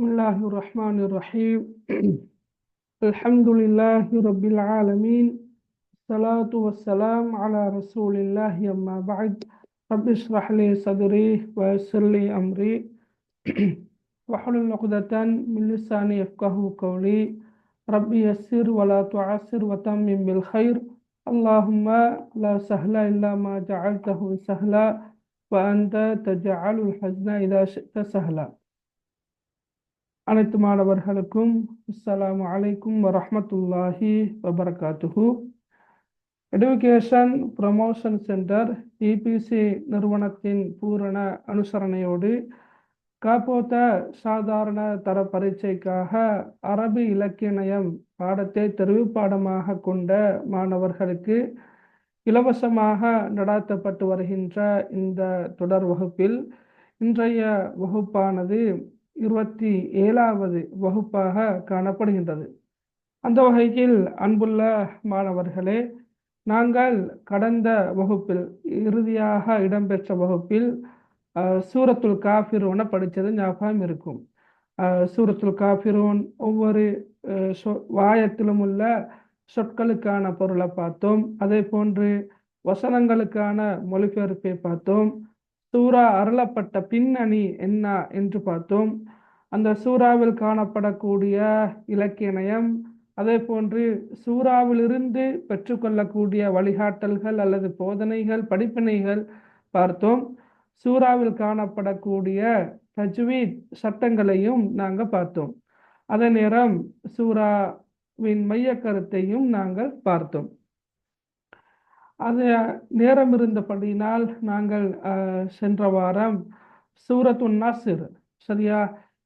بسم الله الرحمن الرحيم الحمد لله رب العالمين الصلاة والسلام على رسول الله أما بعد رب اشرح لي صدري ويسر لي أمري واحلل عقدة من لساني يفقهوا قولي ربي يسر ولا تعسر وتمم بالخير اللهم لا سهل إلا ما جعلته سهلا وأنت تجعل الحزن إذا شئت سهلا. அனைத்து மாணவர்களுக்கும் அஸ்ஸலாமு அலைக்கும் வரஹ்மத்துல்லாஹி வபரகாத்துஹு. எடுகேஷன் ப்ரமோஷன் சென்டர் இபிசி நிறுவனத்தின் பூரண அனுசரணையோடு காப்போத்த சாதாரண தர பரீட்சைக்காக அரபி இலக்கிய நயம் பாடத்தை தெரிவு பாடமாக கொண்ட மாணவர்களுக்கு இலவசமாக நடாத்தப்பட்டு வருகின்ற இந்த தொடர் வகுப்பில் இன்றைய வகுப்பானது 27வது வகுப்பாக காணப்படுகின்றது. அந்த வகையில் அன்புள்ள மாணவர்களே, நாங்கள் கடந்த வகுப்பில் இறுதியாக இடம்பெற்ற வகுப்பில் சூரத்துல் காஃபிரூனை படித்தது ஞாபகம் இருக்கும். சூரத்துல் காஃபிரூன் ஒவ்வொரு வாயத்திலும் உள்ள சொற்களுக்கான பொருளை பார்த்தோம். அதே போன்று வசனங்களுக்கான மொழிபெயர்ப்பை பார்த்தோம். சூரா அருளப்பட்ட பின்னணி என்ன என்று பார்த்தோம். அந்த சூறாவில் காணப்படக்கூடிய இலக்கிய நயம், அதே போன்று சூறாவிலிருந்து பெற்றுக்கொள்ளக்கூடிய வழிகாட்டல்கள் அல்லது போதனைகள், படிப்பினைகள் பார்த்தோம். சூறாவில் காணப்படக்கூடிய தஜ்வீத் சட்டங்களையும் நாங்கள் பார்த்தோம். அதே நேரம் சூறாவின் மைய கருத்தையும் நாங்கள் பார்த்தோம். அது நேரம் இருந்தபடியினால் நாங்கள் சென்ற வாரம் சூரத்துன் நஸ்ர், சரியா,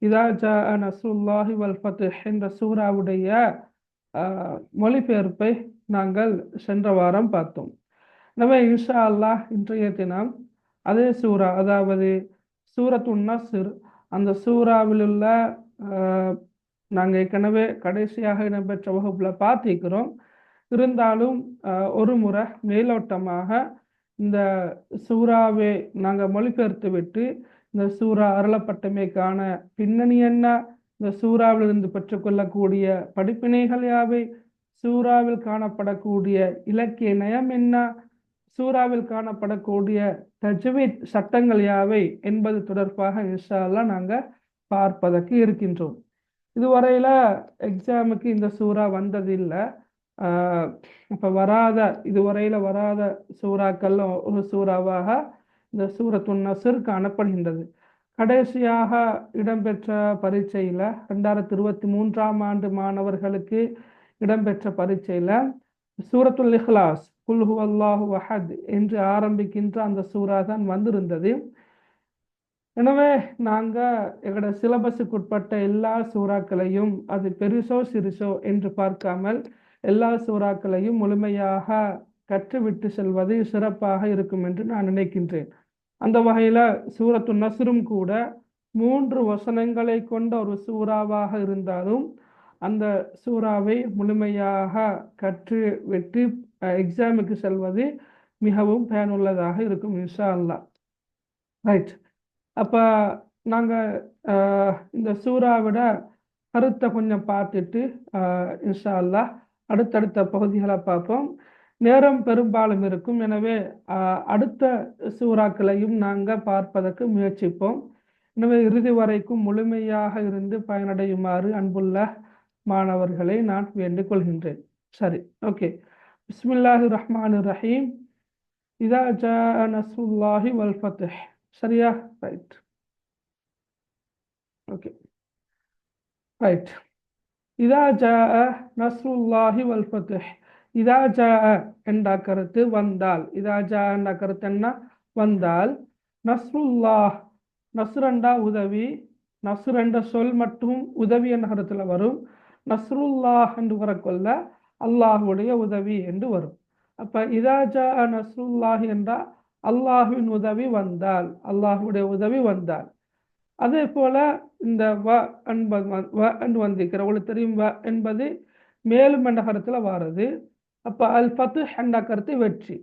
இதா ஜா நஸ்ருல்லாஹி வல் ஃபத்ஹ் என்ற சூறாவுடைய மொழிபெயர்ப்பை நாங்கள் சென்ற வாரம் பார்த்தோம். எனவே இன்ஷா அல்லாஹ் இன்றைய தினம் அதே சூறா, அதாவது சூரத்துன் நஸ்ர், அந்த சூறாவில் உள்ள நாங்கள் ஏற்கனவே கடைசியாக இடம்பெற்ற வகுப்பில் பார்த்திருக்கிறோம். இருந்தாலும் ஒரு முறை மேலோட்டமாக இந்த சூறாவை நாங்கள் மொழிபெயர்த்து விட்டு இந்த சூறா அருளப்பட்டமைக்கான பின்னணி என்ன, இந்த சூறாவிலிருந்து பெற்றுக்கொள்ளக்கூடிய படிப்பினைகள் யாவை, சூறாவில் காணப்படக்கூடிய இலக்கிய நயம் என்ன, சூறாவில் காணப்படக்கூடிய தஜ்வீத் சட்டங்கள் யாவை என்பது தொடர்பாக இன்ஷா அல்லாஹ் நாங்கள் பார்ப்பதற்கு இருக்கின்றோம். இதுவரையில் எக்ஸாமுக்கு இந்த சூறா வந்ததில்லை. இப்போ இதுவரையில் வராத சூறாக்கள் ஒரு சூறாவாக இந்த சூரத்துன் நஸ்ர் காணப்படுகின்றது. கடைசியாக இடம்பெற்ற பரீட்சையில் 2023ஆம் ஆண்டு மாணவர்களுக்கு இடம்பெற்ற பரீட்சையில் சூரத்துல் இஹ்லாஸ் குல் ஹுவல்லாஹு அஹத் என்று ஆரம்பிக்கின்ற அந்த சூறா தான் வந்திருந்தது. எனவே நாங்கள் எங்களோட சிலபஸுக்குட்பட்ட எல்லா சூறாக்களையும், அது பெருசோ சிறுசோ என்று பார்க்காமல் எல்லா சூறாக்களையும் முழுமையாக கற்றுவிட்டு செல்வது சிறப்பாக இருக்கும் என்று நான் நினைக்கின்றேன். அந்த வகையில் சூரத்துன் நஸ்ரும் கூட 3 வசனங்களை கொண்ட ஒரு சூறாவாக இருந்தாலும் அந்த சூறாவை முழுமையாக கற்றுவிட்டு எக்ஸாமுக்கு செல்வது மிகவும் பயனுள்ளதாக இருக்கும் இன்ஷா அல்லாஹ். ரைட், அப்போ நாங்கள் இந்த சூறாவோட கருத்தை கொஞ்சம் பார்த்துட்டு இன்ஷா அல்லாஹ் அடுத்தடுத்த பகுதிகளை பார்ப்போம். நேரம் பெரும்பாலும் இருக்கும். எனவே அடுத்த சூறாக்களையும் நாங்கள் பார்ப்பதற்கு முயற்சிப்போம். எனவே இறுதி வரைக்கும் முழுமையாக இருந்து பயனடையுமாறு அன்புள்ள மாணவர்களை நான் வேண்டிக் கொள்கின்றேன். சரி, ஓகே. பிஸ்மில்லாஹிர் ரஹ்மானிர் ரஹீம். இதா ஜா நஸ்ருல்லாஹி வல் ஃபத்ஹ், சரியா? Right, okay, right. இதா ஜா நஸ்ருல்லாஹி வல் ஃபத்ஹ், இதா ஜா என்ற கருத்து வந்தால், இதா ஜா என்ற கருத்து என்ன? வந்தால். நஸ்ருல்லாஹ், நஸ்ரண்டா உதவி, நஸ்ர் என்ற சொல் மட்டும் உதவி என்ற கருத்தில் வரும். நஸ்ருல்லாஹ் என்று வரக்கொள்ள அல்லாஹுடைய உதவி என்று வரும். அப்போ இதா ஜா நஸ்ருல்லாஹி என்றால் அல்லாஹுவின் உதவி வந்தால், அல்லாஹுடைய உதவி வந்தால். அதே போல இந்த வ என்பது வந்திருக்கிற உங்களுக்கு தெரியும், வ என்பது மேலும் என்ற கருத்தில் வாரது. அப்போ அல் ஃபத்ஹ் என்ற கருத்து வெற்றி.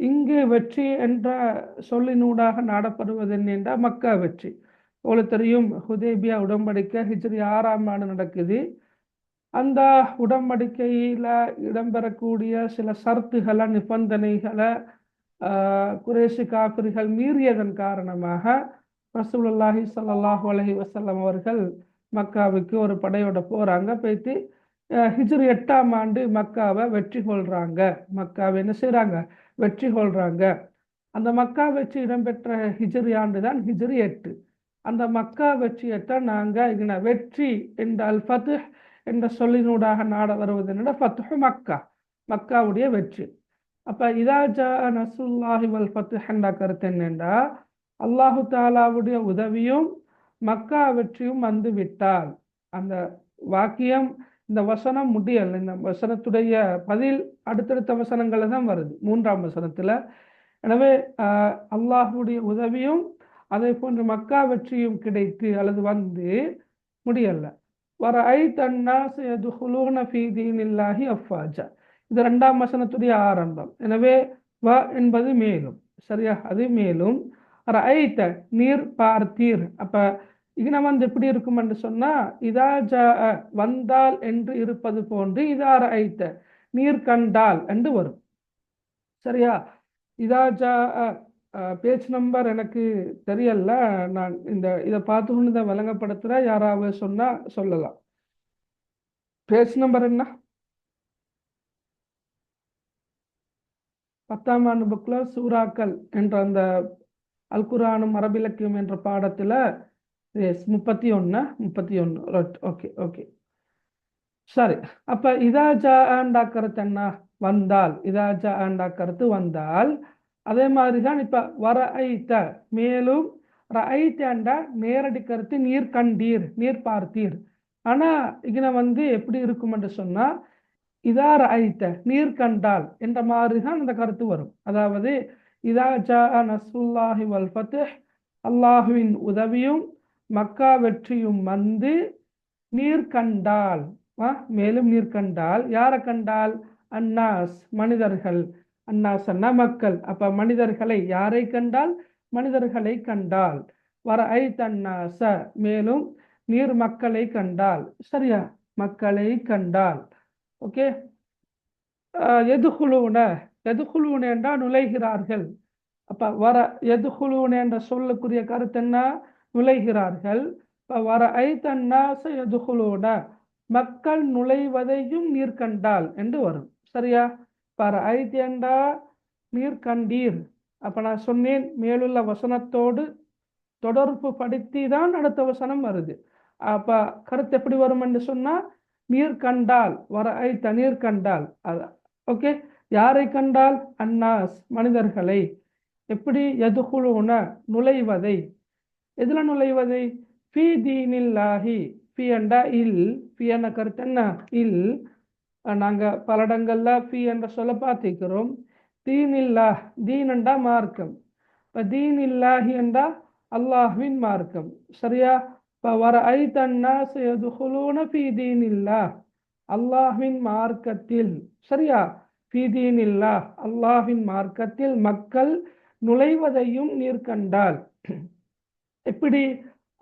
இங்கு வெற்றி என்ற சொல்லினூடாக நாடப்படுவது என்னென்றால் மக்கா வெற்றி. உங்களுக்கு தெரியும் ஹுதைபியா உடன்படிக்கை ஹிஜ்ரி 6ஆம் ஆண்டு நடக்குது. அந்த உடன்படிக்கையில் இடம்பெறக்கூடிய சில ஷர்த்துகளை நிபந்தனைகளை குறைஷி காபிர்கள் மீறியதன் காரணமாக ரசூலுல்லாஹி ஸல்லல்லாஹு அலைஹி வஸல்லம் அவர்கள் மக்காவுக்கு ஒரு படையோட போகிறாங்க. போயிட்டு ஹிஜ்ரி 8ஆம் ஆண்டு மக்காவை வெற்றி கொள்கிறாங்க. மக்காவை என்ன செய்கிறாங்க? வெற்றி கொள்கிறாங்க. அந்த மக்கா வெற்றி இடம்பெற்ற ஹிஜ்ரி ஆண்டு தான் ஹிஜ்ரி 8. அந்த மக்கா வெற்றியைத்தான் நாங்கள் இங்கே வெற்றி என்ற அல் ஃபத்ஹ் என்ற சொல்லினூடாக நாட வருவது என்னடா ஃபத்ஹு மக்கா, மக்காவுடைய வெற்றி. அப்போ இதா ஜா நஸ்ருல்லாஹி வல் ஃபத்ஹ் என்ற கருத்து என்னென்றா அல்லாஹு தாலாவுடைய உதவியும் மக்கா வெற்றியும் வந்து விட்டால். அந்த வாக்கியம் இந்த வசனம் முடியல். இந்த வசனத்துடைய பதில் அடுத்தடுத்த வசனங்களில் தான் வருது, 3ஆம் வசனத்தில். எனவே அல்லாஹுடைய உதவியும் அதே போன்று மக்கா வெற்றியும் கிடைத்து அல்லது வந்து முடியல. வர ஐ தன்னா யதுகுலூன ஃபீ தீனில்லாஹி அஃப்வாஜா, இது 2ஆம் வசனத்துடைய ஆரம்பம். எனவே வ என்பது மேலும், சரியா? அது மேலும். ஐத்த நீர் பார்த்தீர். அப்ப இங்கே வந்து எப்படி இருக்கும் என்று சொன்னா இதா ஜா வந்தால் என்று இருப்பது போன்று இதா ஐத்த நீர் கண்டால் என்று வரும், சரியா? இதா ஜா பேஜ் நம்பர் எனக்கு தெரியல, நான் இதை பார்த்து இதை விளங்கப்படுத்துகிற யாராவது சொன்னா சொல்லலாம். பேஜ் நம்பர் என்ன? 10ஆம் ஆண்டு புக்கில் சூறாக்கள் என்ற அந்த அல் குர்ஆனும் அரபிலக்கியம் என்ற பாடத்தில் 31. ஓகே ஓகே, சரி. அப்போ இதா ஜா ஆண்டா கருத்து என்ன? வந்தால். இதா ஜா ஆண்டா கருத்து வந்தால். அதே மாதிரி தான் இப்போ வர ஐத்த மேலும் ஐத்தேண்டா நேரடி கருத்து நீர் கண்டீர், நீர் பார்த்தீர். ஆனால் இங்கே வந்து எப்படி இருக்கும் என்று சொன்னால் இதா ஐத்த நீர் கண்டால் என்ற மாதிரி தான் அந்த கருத்து வரும். அதாவது இதா ஜா நஸ்ருல்லாஹி வல் ஃபத்ஹ், அல்லாஹுவின் உதவியும் மக்கா வெற்றியும் வந்து நீர் கண்டால், மேலும் நீர் கண்டால். யாரை கண்டால்? அன்னாஸ் மனிதர்கள். அன்னாஸ் அண்ணா மக்கள். அப்ப மனிதர்களை யாரை கண்டால்? மனிதர்களை கண்டால். வர ஐ தன்னாச மேலும் நீர் மக்களை கண்டால், சரியா? மக்களை கண்டால். ஓகே. எதுகுலூன, எதுகுலூன என்றால் நுழைகிறார்கள். அப்ப வர எதுகுலூன என்ற சொல்லுக்குரிய கருத்து என்ன? நுழைகிறார்கள். வர ஐ தன்னாச எதுகுலூன மக்கள் நுழைவதையும் நீர் கண்டால் என்று வரும், சரியா? பர ஐத்தியண்டா நீர் கண்டீர். அப்ப நான் சொன்னேன் மேலுள்ள வசனத்தோடு தொடர்பு படுத்தி தான் அடுத்த வசனம் வருது. அப்ப கருத்து எப்படி வரும் என்று சொன்னா நீர் கண்டால், வர ஐத்த நீர் கண்டால். ஓகே. யாரை கண்டால்? அன்னாஸ் மனிதர்களை. எப்படி? எதுகுலூன நுழைவதை. எதுல நுழைவதை? ஃபீ தீனில்லாஹி. ஃபீ என்றா இல். ஃபீ என்ற கருத்து என்ன? இல். நாங்கள் பல இடங்கள்ல ஃபீ என்ற சொல்ல பார்த்திருக்கிறோம். தீனில்லா, தீன் என்றா மார்க்கம். இப்போ தீன் இல்லாஹி என்றா அல்லாஹ்வின் மார்க்கம், சரியா? இப்போ வர ஐ தன்னாஸ் யதுகுலூன ஃபீ தீனில்லா அல்லாஹ்வின் மார்க்கத்தில், சரியா? ஃபீ தீனில்லா அல்லாஹ்வின் மார்க்கத்தில் மக்கள் நுழைவதையும் நீர் கண்டால். எப்படி?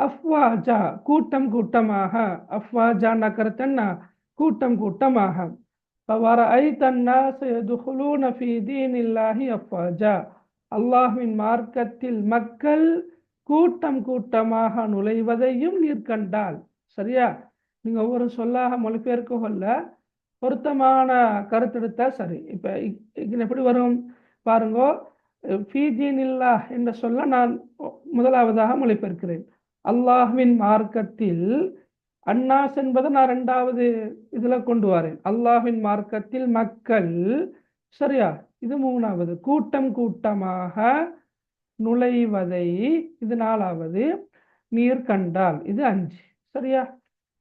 அஃப்வாஜா கூட்டம் கூட்டமாக. அஃப்வாஜா கருத்து என்ன? கூட்டம் கூட்டமாக. வர ஐ தன்னாஸ் யதுகுலூன ஃபீ தீனில்லாஹி அஃப்வாஜா அல்லாஹ்வின் மார்க்கத்தில் மக்கள் கூட்டம் கூட்டமாக நுழைவதையும் நீர் கண்டால், சரியா? நீங்க ஒவ்வொரு சொல்லாக மொழிபெயர்க்க கொள்ள பொருத்தமான கருத்தெடுத்தா சரி. இப்ப எப்படி வரும் பாருங்கோ. ஃபீ தீனில்லாஹ் என்ற சொல்ல நான் முதலாவதாக மொழிபெயர்க்கிறேன். அல்லாஹ்வின் மார்க்கத்தில். அன்னாஸ் என்பதை நான் 2வது இதுல கொண்டு வரேன். அல்லாஹ்வின் மார்க்கத்தில் மக்கள், சரியா? இது 3வது. கூட்டம் கூட்டமாக நுழைவதை, இது 4வது. நீர் கண்டால், இது 5, சரியா?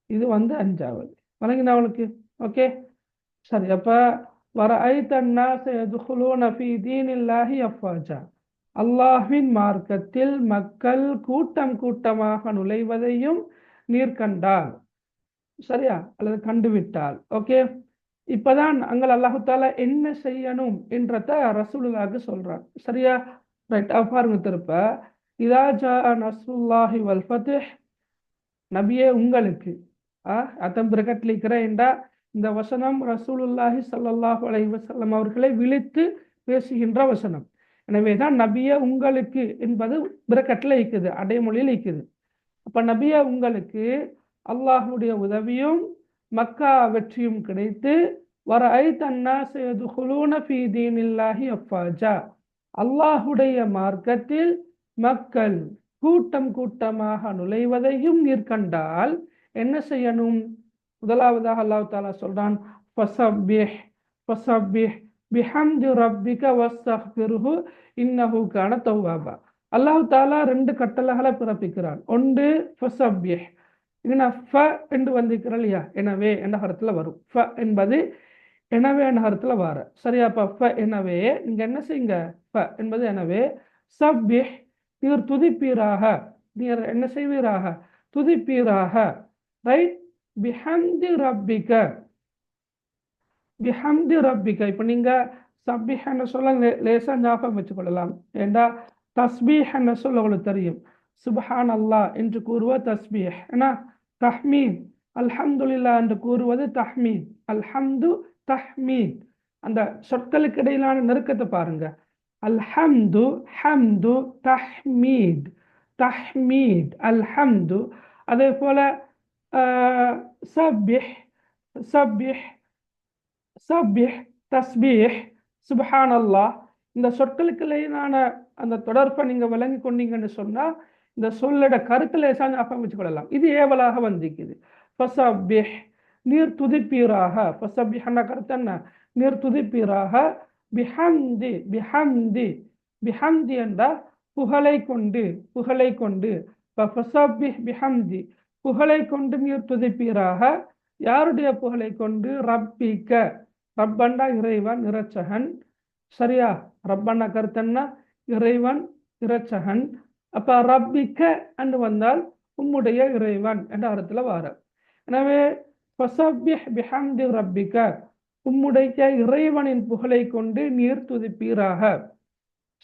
இது வந்து 5வது. வழங்கினா அவளுக்கு? ஓகே, சரி. அப்ப வர ஐ தன்னாஸ் யதுகுலூன ஃபீ தீனில்லாஹி அஃப்வாஜா அல்லாஹ்வின் மார்க்கத்தில் மக்கள் கூட்டம் கூட்டமாக நுழைவதையும் நீர் கண்டால், சரியா? அல்லது கண்டுவிட்டால். ஓகே. இப்பதான் அங்கே அல்லாஹு தாலா என்ன செய்யணும் என்றத ரசூலுல்லாஹ்க்கு சொல்றான், சரியா? ரைட். பாருங்க திருப்ப இதா ஜா நஸ்ருல்லாஹி வல் ஃபத்ஹ், நபியே உங்களுக்கு அத்தம் பிரகட்லிக்கிற என்றா இந்த வசனம் ரசூலுல்லாஹி ஸல்லல்லாஹு அலைஹி வஸல்லம் அவர்களை விழித்து பேசுகின்ற வசனம். எனவேதான் நபியே உங்களுக்கு என்பது பிரகட்ல இருக்குது, அடைமொழியில் இருக்குது. அப்ப நபியே உங்களுக்கு அல்லாஹுடைய உதவியும் மக்கா வெற்றியும் கிடைத்து அல்லாஹுடைய மார்க்கத்தில் மக்கள் கூட்டம் கூட்டமாக நுழைவதையும் நீர் கண்டால் என்ன செய்யணும்? முதலாவதாக அல்லாஹ் தாலா சொல்றான், ஃபஸப்பிஹ் ஃபஸப்பிஹ் பிஹம்தி ரப்பிக வஸ்தக்ஃபிர்ஹு இன்னஹு கான தவ்வாபா. அல்லாஹ் தாலா 2 கட்டளைகளை பிறப்பிக்கிறான். ஒன்று ஃபஸப்பிஹ், இதுனா ஃப என்று வந்திருக்கிற இல்லையா, எனவே என்ற கருத்துல வரும். ஃப என்பது எனவே என்ற கருத்துல வார சரியா. ஃப எனவே நீங்க என்ன செய்யுங்க, ஃப என்பது எனவே, சப்பிஹ் நீர் துதிப்பீராக, நீர் என்ன செய்வீராக, துதிப்பீராக, ரைட். பிஹம்தி ரப்பிக, பிஹம்தி ரப்பிக. இப்போ நீங்க சப்பிஹ் என்ன சொல்ல லேசா ஞாபகம் வச்சுக்கொள்ளலாம். ஏண்டா தஸ்பீஹ் என்ன சொல்ல உங்களுக்கு தெரியும். சுப்ஹான் அல்லாஹ் என்று கூறுவது தஸ்பீஹ், ஏன்னா தஹ்மீத். அல்ஹம்துலில்லாஹ் என்று கூறுவது தஹ்மீத். அல்ஹம்து தஹ்மீத். அந்த சொற்களுக்கு இடையிலான நெருக்கத்தை பாருங்க. அல்ஹம்து ஹம்து தஹ்மீத், தஹ்மீத் அல்ஹம்து. அதே போல சப்பிஹ் சப்பிஹ் சப்பிஹ் தஸ்பீஹ் சுப்ஹானல்லாஹ். இந்த சொற்களுக்கு இடையிலான அந்த தொடர்பை நீங்க விளங்கி கொண்டீங்கன்னு சொன்னா இந்த சொல்லோட கருத்துல ஞாபகம் வச்சுக்கொள்ளலாம். இது ஏவலாக வந்திருக்குது. ஃபஸப்பிஹ் நீர் துதிப்பீராக, ஃபஸப்பிஹ்ன கருத்து என்ன, நீர் துதிப்பீராக. பிஹம்தி பிஹம்தி பிஹம்தி என்றா புகழை கொண்டு, புகழை கொண்டு. ஃபஸப்பிஹ் பிஹம்தி புகழை கொண்டு நீர் துதிப்பீராக. யாருடைய புகழை கொண்டு? ரப்பிக்க, ரப்பண்டா இறைவன் இரட்சகன், சரியா. ரப்பண்ணா கருத்தன்னா இறைவன் இரட்சகன். அப்ப ரப்பிக்க என்று வந்தால் உம்முடைய இறைவன் என்ற அர்த்தத்துல வார. எனவே ஃபஸப்பிஹ் பிஹம்தி ரப்பிக்க, உம்முடைய இறைவனின் புகழை கொண்டு நீர் துதிப்பீராக.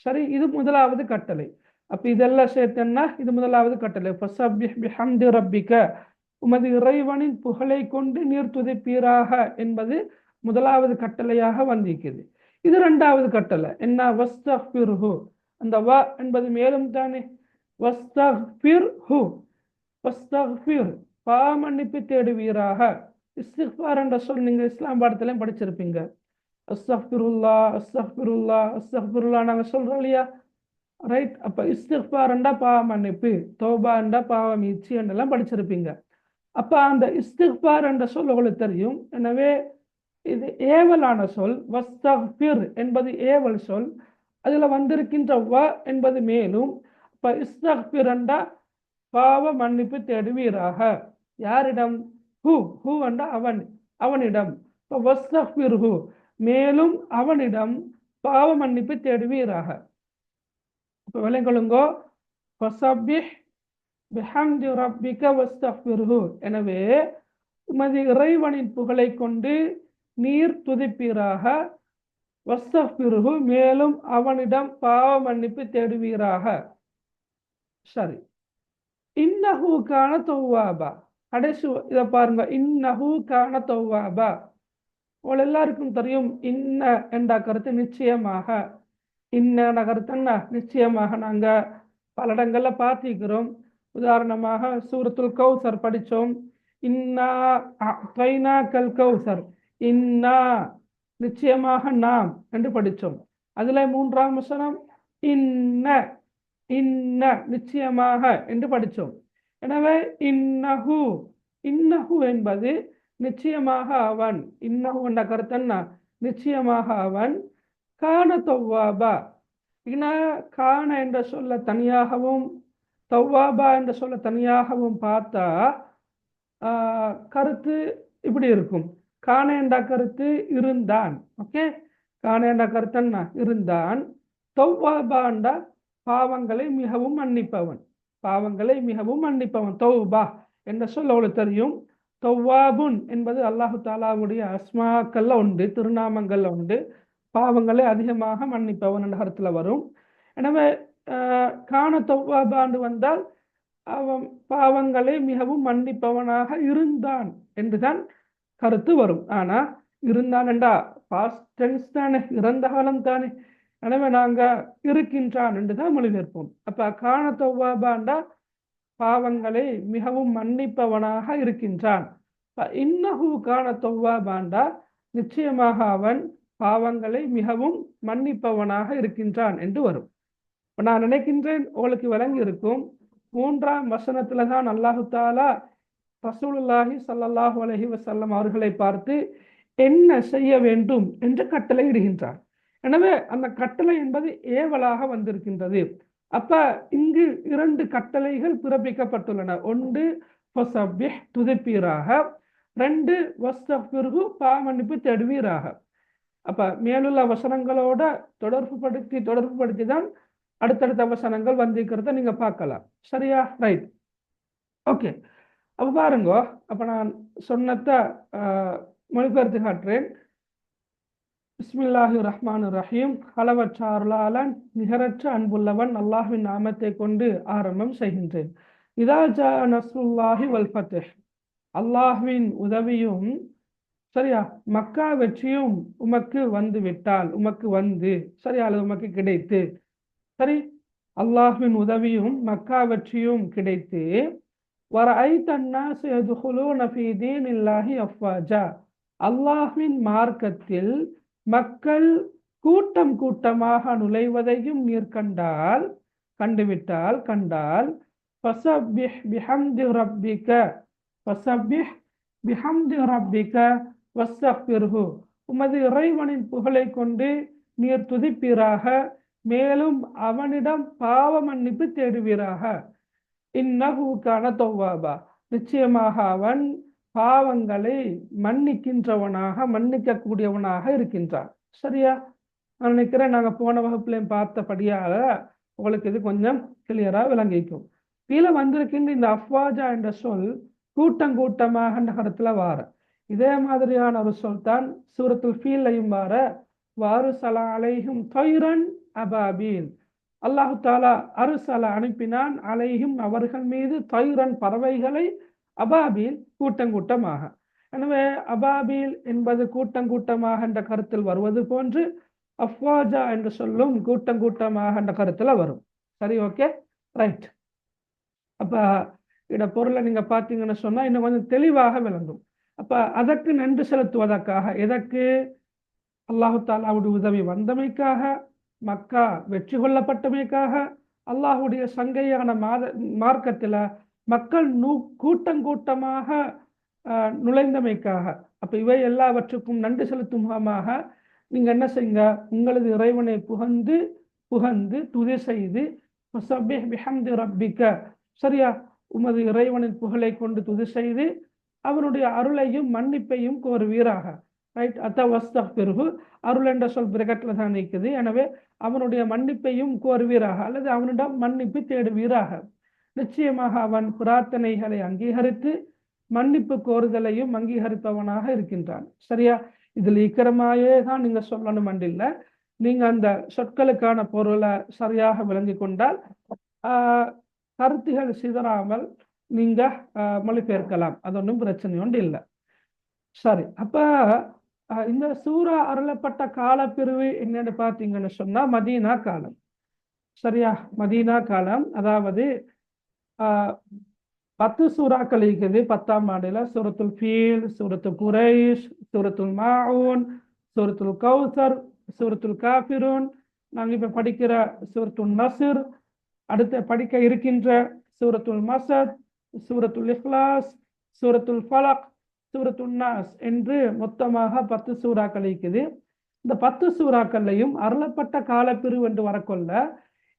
சரி, இது முதலாவது கட்டளை. அப்ப இதெல்லாம் சேர்த்தன்னா இது முதலாவது கட்டளை. ஃபஸப்பிஹ் பிஹம்தி ரப்பிக்க, உமது இறைவனின் புகழை கொண்டு நீர் துதிப்பீராக என்பது முதலாவது கட்டளையாக வந்திருக்குது. இது 2வது கட்டளை என்ன, வஸ்தக்ஃபிர்ஹு. அந்த வ என்பது மேலும் தானே, வஸ்தக்ஃபிர்ஹு, வஸ்தக்ஃபிர் பாவமன்னிப்பு தேடுவீராக. இஸ்திக்ஃபார் என்ற சொல் நீங்க இஸ்லாம் பாடத்திலையும் படிச்சிருப்பீங்க. அஸ்தக்ஃபிருல்லா அஸ்தக்ஃபிருல்லா அஸ்தக்ஃபிருல்லா நாங்க சொல்றோம் இல்லையா, ரைட். அப்ப இஸ்திக்ஃபார் என்றா பாவ மன்னிப்பு, தௌபா என்றா பாவ மீட்சி என்றெல்லாம் படிச்சிருப்பீங்க. அப்ப அந்த இஸ்திக்ஃபார் என்ற சொல் உங்களுக்கு தெரியும். எனவே இது ஏவலான சொல். வஸ்தக்ஃபிர் என்பது ஏவல் சொல். அதுல வந்திருக்கின்ற வ என்பது மேலும். இப்ப இஸ்தக்ஃபிர் என்றா பாவ மன்னிப்பு தேடுவீராக. யாரிடம்? ஹூ, ஹூ என்றா அவன், அவனிடம். இப்ப வஸ்தக்ஃபிர்ஹு மேலும் அவனிடம் பாவ மன்னிப்பு தேடுவீராக. இப்ப விளங்குங்கோ, ஃபஸப்பிஹ் பிஹம்தி ரப்பிக வஸ்தக்ஃபிர்ஹு. எனவே உமது இறைவனின் புகழை கொண்டு நீர் துதிப்பீராக. வஸ்தக்ஃபிர்ஹு மேலும் அவனிடம் பாவ மன்னிப்பு தேடுவீராக. சரி, இன்னஹு கான தவ்வாபா. கடைசி இதை பாருங்க, இன்னஹு கான தவ்வாபா. உங்கள் எல்லாருக்கும் தெரியும் இன்ன என்ற கருத்து நிச்சயமாக. இன்ன கருத்து என்ன, நிச்சயமாக. நாங்க பல இடங்கள்ல பார்த்திருக்கிறோம். உதாரணமாக சூரத்துல் கௌசர் படித்தோம். இன்னா அஅதைனாக்கல் கௌசர், இன்னா நிச்சயமாக நாம் என்று படித்தோம். அதுல 3ஆம் வசனம் இன்ன, இன்ன நிச்சயமாக என்று படித்தோம். எனவே இன்னஹு, இன்னஹு என்பது நிச்சயமாக அவன். இன்னஹு என்ற கருத்து என்ன, நிச்சயமாக அவன். கான தவ்வாபா, கான என்ற சொல்ல தனியாகவும் தவ்வாபா என்ற சொல்ல தனியாகவும் பார்த்தா கருத்து இப்படி இருக்கும். கான என்ற கருத்து இருந்தான். ஓகே, கான என்ற கருத்து என்ன, இருந்தான். தவ்வாபா என்ற பாவங்களை மிகவும் மன்னிப்பவன், பாவங்களை மிகவும் மன்னிப்பவன். தௌபா என்ற சொல் அவளுக்கு தெரியும். தவ்வாபுன் என்பது அல்லாஹு தாலாவுடைய அஸ்மாக்கள்ல உண்டு, திருநாமங்கள்ல உண்டு. பாவங்களை அதிகமாக மன்னிப்பவன் என்ற கருத்துல வரும். எனவே கான தௌவாபாண்டு வந்தால் அவன் பாவங்களை மிகவும் மன்னிப்பவனாக இருந்தான் என்றுதான் கருத்து வரும். ஆனா இருந்தான் என்றா பாஸ்ட் டென்ஸ் தானே, இறந்த காலம் தானே. எனவே நாங்க இருக்கின்றான் என்றுதான் மொழிபெயர்ப்போம். அப்ப கான தௌவாபாண்டா பாவங்களை மிகவும் மன்னிப்பவனாக இருக்கின்றான். இன்னஹு கான தௌவாபாண்டா நிச்சயமாக அவன் பாவங்களை மிகவும் மன்னிப்பவனாக இருக்கின்றான் என்று வரும். நான் நினைக்கின்றேன் உங்களுக்கு விளங்கி இருக்கும். 3ஆம் வசனத்துல தான் அல்லாஹு தாலா ரசூலுல்லாஹி ஸல்லல்லாஹு அலைஹி வஸல்லம் அவர்களை பார்த்து என்ன செய்ய வேண்டும் என்று கட்டளை இடுகின்றார். எனவே அந்த கட்டளை என்பது ஏவலாக வந்திருக்கின்றது. அப்ப இங்கு 2 கட்டளைகள் பிறப்பிக்கப்பட்டுள்ளன. ஒன்று ஃபஸப்பிஹ் துதிப்பீராக, 2 வஸ்தக்ஃபிர்ஹு பாவமன்னிப்பு தேடுவீராக. அப்ப மேலுள்ள வசனங்களோட தொடர்புபடுத்தி தான் அடுத்தடுத்த வசனங்கள் வந்திருக்கிறத நீங்க பார்க்கலாம். சரியா? Right, okay. அப்ப பாருங்க, அப்ப நான் சொன்னத மொழிபெயர்த்து காட்டுறேன். பிஸ்மில்லாஹிர் ரஹ்மானிர் ரஹீம். அளவற்ற அருளாளன் நிகரற்ற அன்புள்ளவன் அல்லாஹ்வின் நாமத்தை கொண்டு ஆரம்பம் செய்கின்றேன். இதா ஜா நஸ்ருல்லாஹி வல் ஃபத்ஹ், அல்லாஹ்வின் உதவியும் சரியா மக்கா வெற்றியும் உமக்கு வந்து விட்டால், உமக்கு வந்து சரியா அல்லது உமக்கு கிடைத்து, சரி, அல்லாஹ்வின் உதவியும் மக்கா வெற்றியும் கிடைத்து, வரஐத அன்னாஸ யதுகுலூன ஃபீ தீனில்லாஹி அஃப்வாஜா, அல்லாஹ்வின் மார்க்கத்தில் மக்கள் கூட்டம் கூட்டமாக நுழைவதையும் நீர் கண்டால் ஃபஸப்பிஹ் பிஹம்தி ரப்பிக, ஃபஸப்பிஹ் பிஹம்தி ரப்பிக வஸ்தக்ஃபிர்ஹு, உமது இறைவனின் புகழை கொண்டு நீர் துதிப்பீராக, மேலும் அவனிடம் பாவ மன்னிப்பு தேடுவீராக. இன்னஹு கான தௌவாபா, நிச்சயமாக அவன் பாவங்களை மன்னிக்கக்கூடியவனாக இருக்கின்றான். சரியா? நான் நினைக்கிறேன் நாங்க போன வகுப்புலையும் பார்த்தபடியாக உங்களுக்கு இது கொஞ்சம் கிளியரா விளங்கிக்கும். கீழே வந்திருக்கின்ற இந்த அஃப்வாஜா என்ற சொல் கூட்டமாக நகரத்துல வார இதே மாதிரியான ஒரு சொல் தான் சூரத்துல் ஃபீல்லையும் வார வாருசலா அலைஹும் தொய்ரன் அபாபீல். அல்லாஹு தாலா அருசல அனுப்பினான், அலைஹும் அவர்கள் மீது தொய்ரன் பறவைகளை, அபாபீல் கூட்டமாக. எனவே அபாபீல் என்பது கூட்டமாக என்ற கருத்தில் வருவது போன்று அஃப்வாஜா என்று சொல்லும் கூட்டமாக என்ற கருத்துல வரும். சரி, ஓகே, ரைட். அப்ப இட பொருளை நீங்க பார்த்தீங்கன்னு சொன்னா இன்னும் கொஞ்சம் தெளிவாக விளங்கும். அப்ப அதற்கு நன்றி செலுத்துவதற்காக, எதற்கு? அல்லாஹு தாலாவுடைய உதவி வந்தமைக்காக, மக்கா வெற்றி கொள்ளப்பட்டமைக்காக, அல்லாஹுடைய சங்கையான மார்க்கத்துல மக்கள் கூட்டமாக நுழைந்தமைக்காக. அப்ப இவை எல்லாவற்றுக்கும் நன்றி செலுத்தும் முகமாக நீங்க என்ன செய்யுங்க? உங்களது இறைவனை புகழ்ந்து துதி செய்து ஃபஸப்பிஹ் பிஹம்தி ரப்பிக, சரியா, உமது இறைவனின் புகழை கொண்டு துதி செய்து அவனுடைய அருளையும் மன்னிப்பையும் கோருவீராக. ரைட், அத்தவஸ்தக்ஃபிர்ஹு, அருள் என்ற சொல் பிரகட்ல தான் நிற்குது. எனவே அவனுடைய மன்னிப்பையும் கோருவீராக அல்லது அவனிடம் மன்னிப்பு தேடுவீராக. நிச்சயமாக அவன் பிரார்த்தனைகளை அங்கீகரித்து மன்னிப்பு கோருதலையும் அங்கீகரிப்பவனாக இருக்கின்றான். சரியா? இதில் இக்கரமாயே தான் நீங்க சொல்லணும் அண்டில்ல. நீங்க அந்த சொற்களுக்கான பொருளை சரியாக விளங்கி கொண்டால் கருத்துகள் சிதறாமல் நீங்க மொழிபெயர்க்கலாம். அது ஒன்றும் பிரச்சனை ஒன்று இல்லை. சரி, அப்ப இந்த சூரா அருளப்பட்ட காலப்பிரிவு என்னன்னு பார்த்தீங்கன்னு சொன்னா மதீனா காலம். சரியா? மதீனா காலம், அதாவது 10 சூறாக்கள் இருக்குது 10ஆம் ஆண்டுல. சூரத்துல் ஃபீல், சூரத்துல் குரைஷ், சூரத்துல் மாஊன், சூரத்துல் கௌசர், சூரத்துல் காஃபிரூன், நாங்கள் இப்ப படிக்கிற சூரத்துல் நஸ்ர், அடுத்து படிக்க இருக்கின்ற சூரத்துல் மஸத், சூரத்துல் இக்லாஸ், சூரத்துல் ஃபலக், சூரத்துல் நாஸ் என்று மொத்தமாக 10 சூறாக்கள் இருக்குது. இந்த 10 சூறாக்கள்லையும் அருளப்பட்ட காலப்பிரிவு என்று வரக்கொள்ள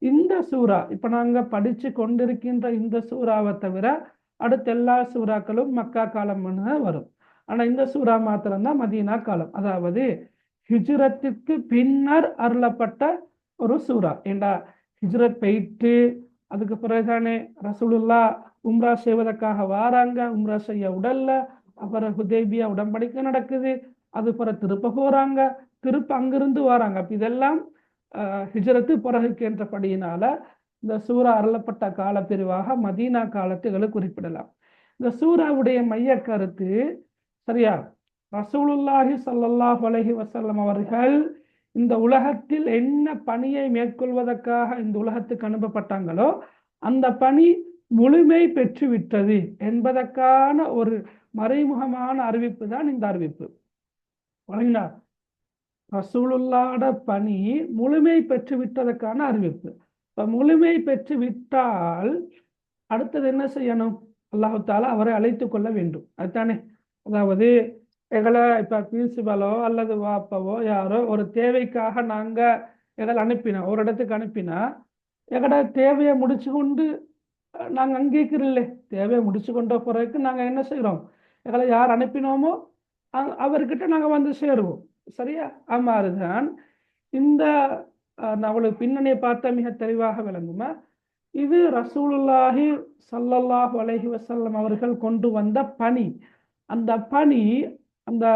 இந்த சூறா இப்ப நாங்க படிச்சு கொண்டிருக்கின்ற இந்த சூறாவை தவிர அடுத்த எல்லா சூறாக்களும் மக்கா காலம் வரும். ஆனா இந்த சூறா மாத்திரம்தான் மதீனா காலம், அதாவது ஹிஜ்ரத்திற்கு பின்னர் அருளப்பட்ட ஒரு சூறா. ஏண்டா ஹிஜ்ரத் போயிட்டு அதுக்கு பிறகுதானே ரசூலுல்லா உம்ரா செய்வதற்காக வாராங்க. உம்ரா செய்ய உடல்ல, அப்புறம் ஹுதைபியா உடன்படிக்கை நடக்குது, அது பிறகு திருப்ப போறாங்க, திருப்ப அங்கிருந்து வராங்க. அப்ப இதெல்லாம் ஹிஜ்ரத்து பிறகுக்கின்றபடியினால இந்த சூரா அருளப்பட்ட காலப்பிரிவாக மதீனா காலத்துகளை குறிப்பிடலாம். இந்த சூராவுடைய மைய கருத்து சரியா, ரசூலுல்லாஹி ஸல்லல்லாஹு அலைஹி வஸல்லம் அவர்கள் இந்த உலகத்தில் என்ன பணியை மேற்கொள்வதற்காக இந்த உலகத்துக்கு அனுப்பப்பட்டாங்களோ அந்த பணி முழுமை பெற்று விட்டது என்பதற்கான ஒரு மறைமுகமான அறிவிப்பு தான் இந்த அறிவிப்பு. ரசூலுல்லாஹ்வோட பணி முழுமை பெற்று விட்டதற்கான அறிவிப்பு. இப்ப முழுமை பெற்று விட்டால் அடுத்தது என்ன செய்யணும்? அல்லாஹு தாலா அவரை அழைத்து கொள்ள வேண்டும், அதுதானே. அதாவது எங்களை இப்ப பிரின்சிபலோ அல்லது வாப்பவோ யாரோ ஒரு தேவைக்காக நாங்க எங்களை அனுப்பினா, ஒரு இடத்துக்கு அனுப்பினா எங்களோட தேவையை முடிச்சு கொண்டு நாங்க அங்கீகரில்லை, தேவையை முடிச்சு கொண்ட பிறகு நாங்க என்ன செய்யறோம்? எங்களை யார் அனுப்பினோமோ அவர்கிட்ட நாங்க வந்து சேருவோம், சரியா? அதுதான் இந்த அவளுக்கு பின்னணியை பார்த்தா மிக தெளிவாக விளங்குமா? இது ரசூலுல்லாஹி ஸல்லல்லாஹு அலைஹி வஸல்லம் அவர்கள் கொண்டு வந்த பணி. அந்த பணி அந்த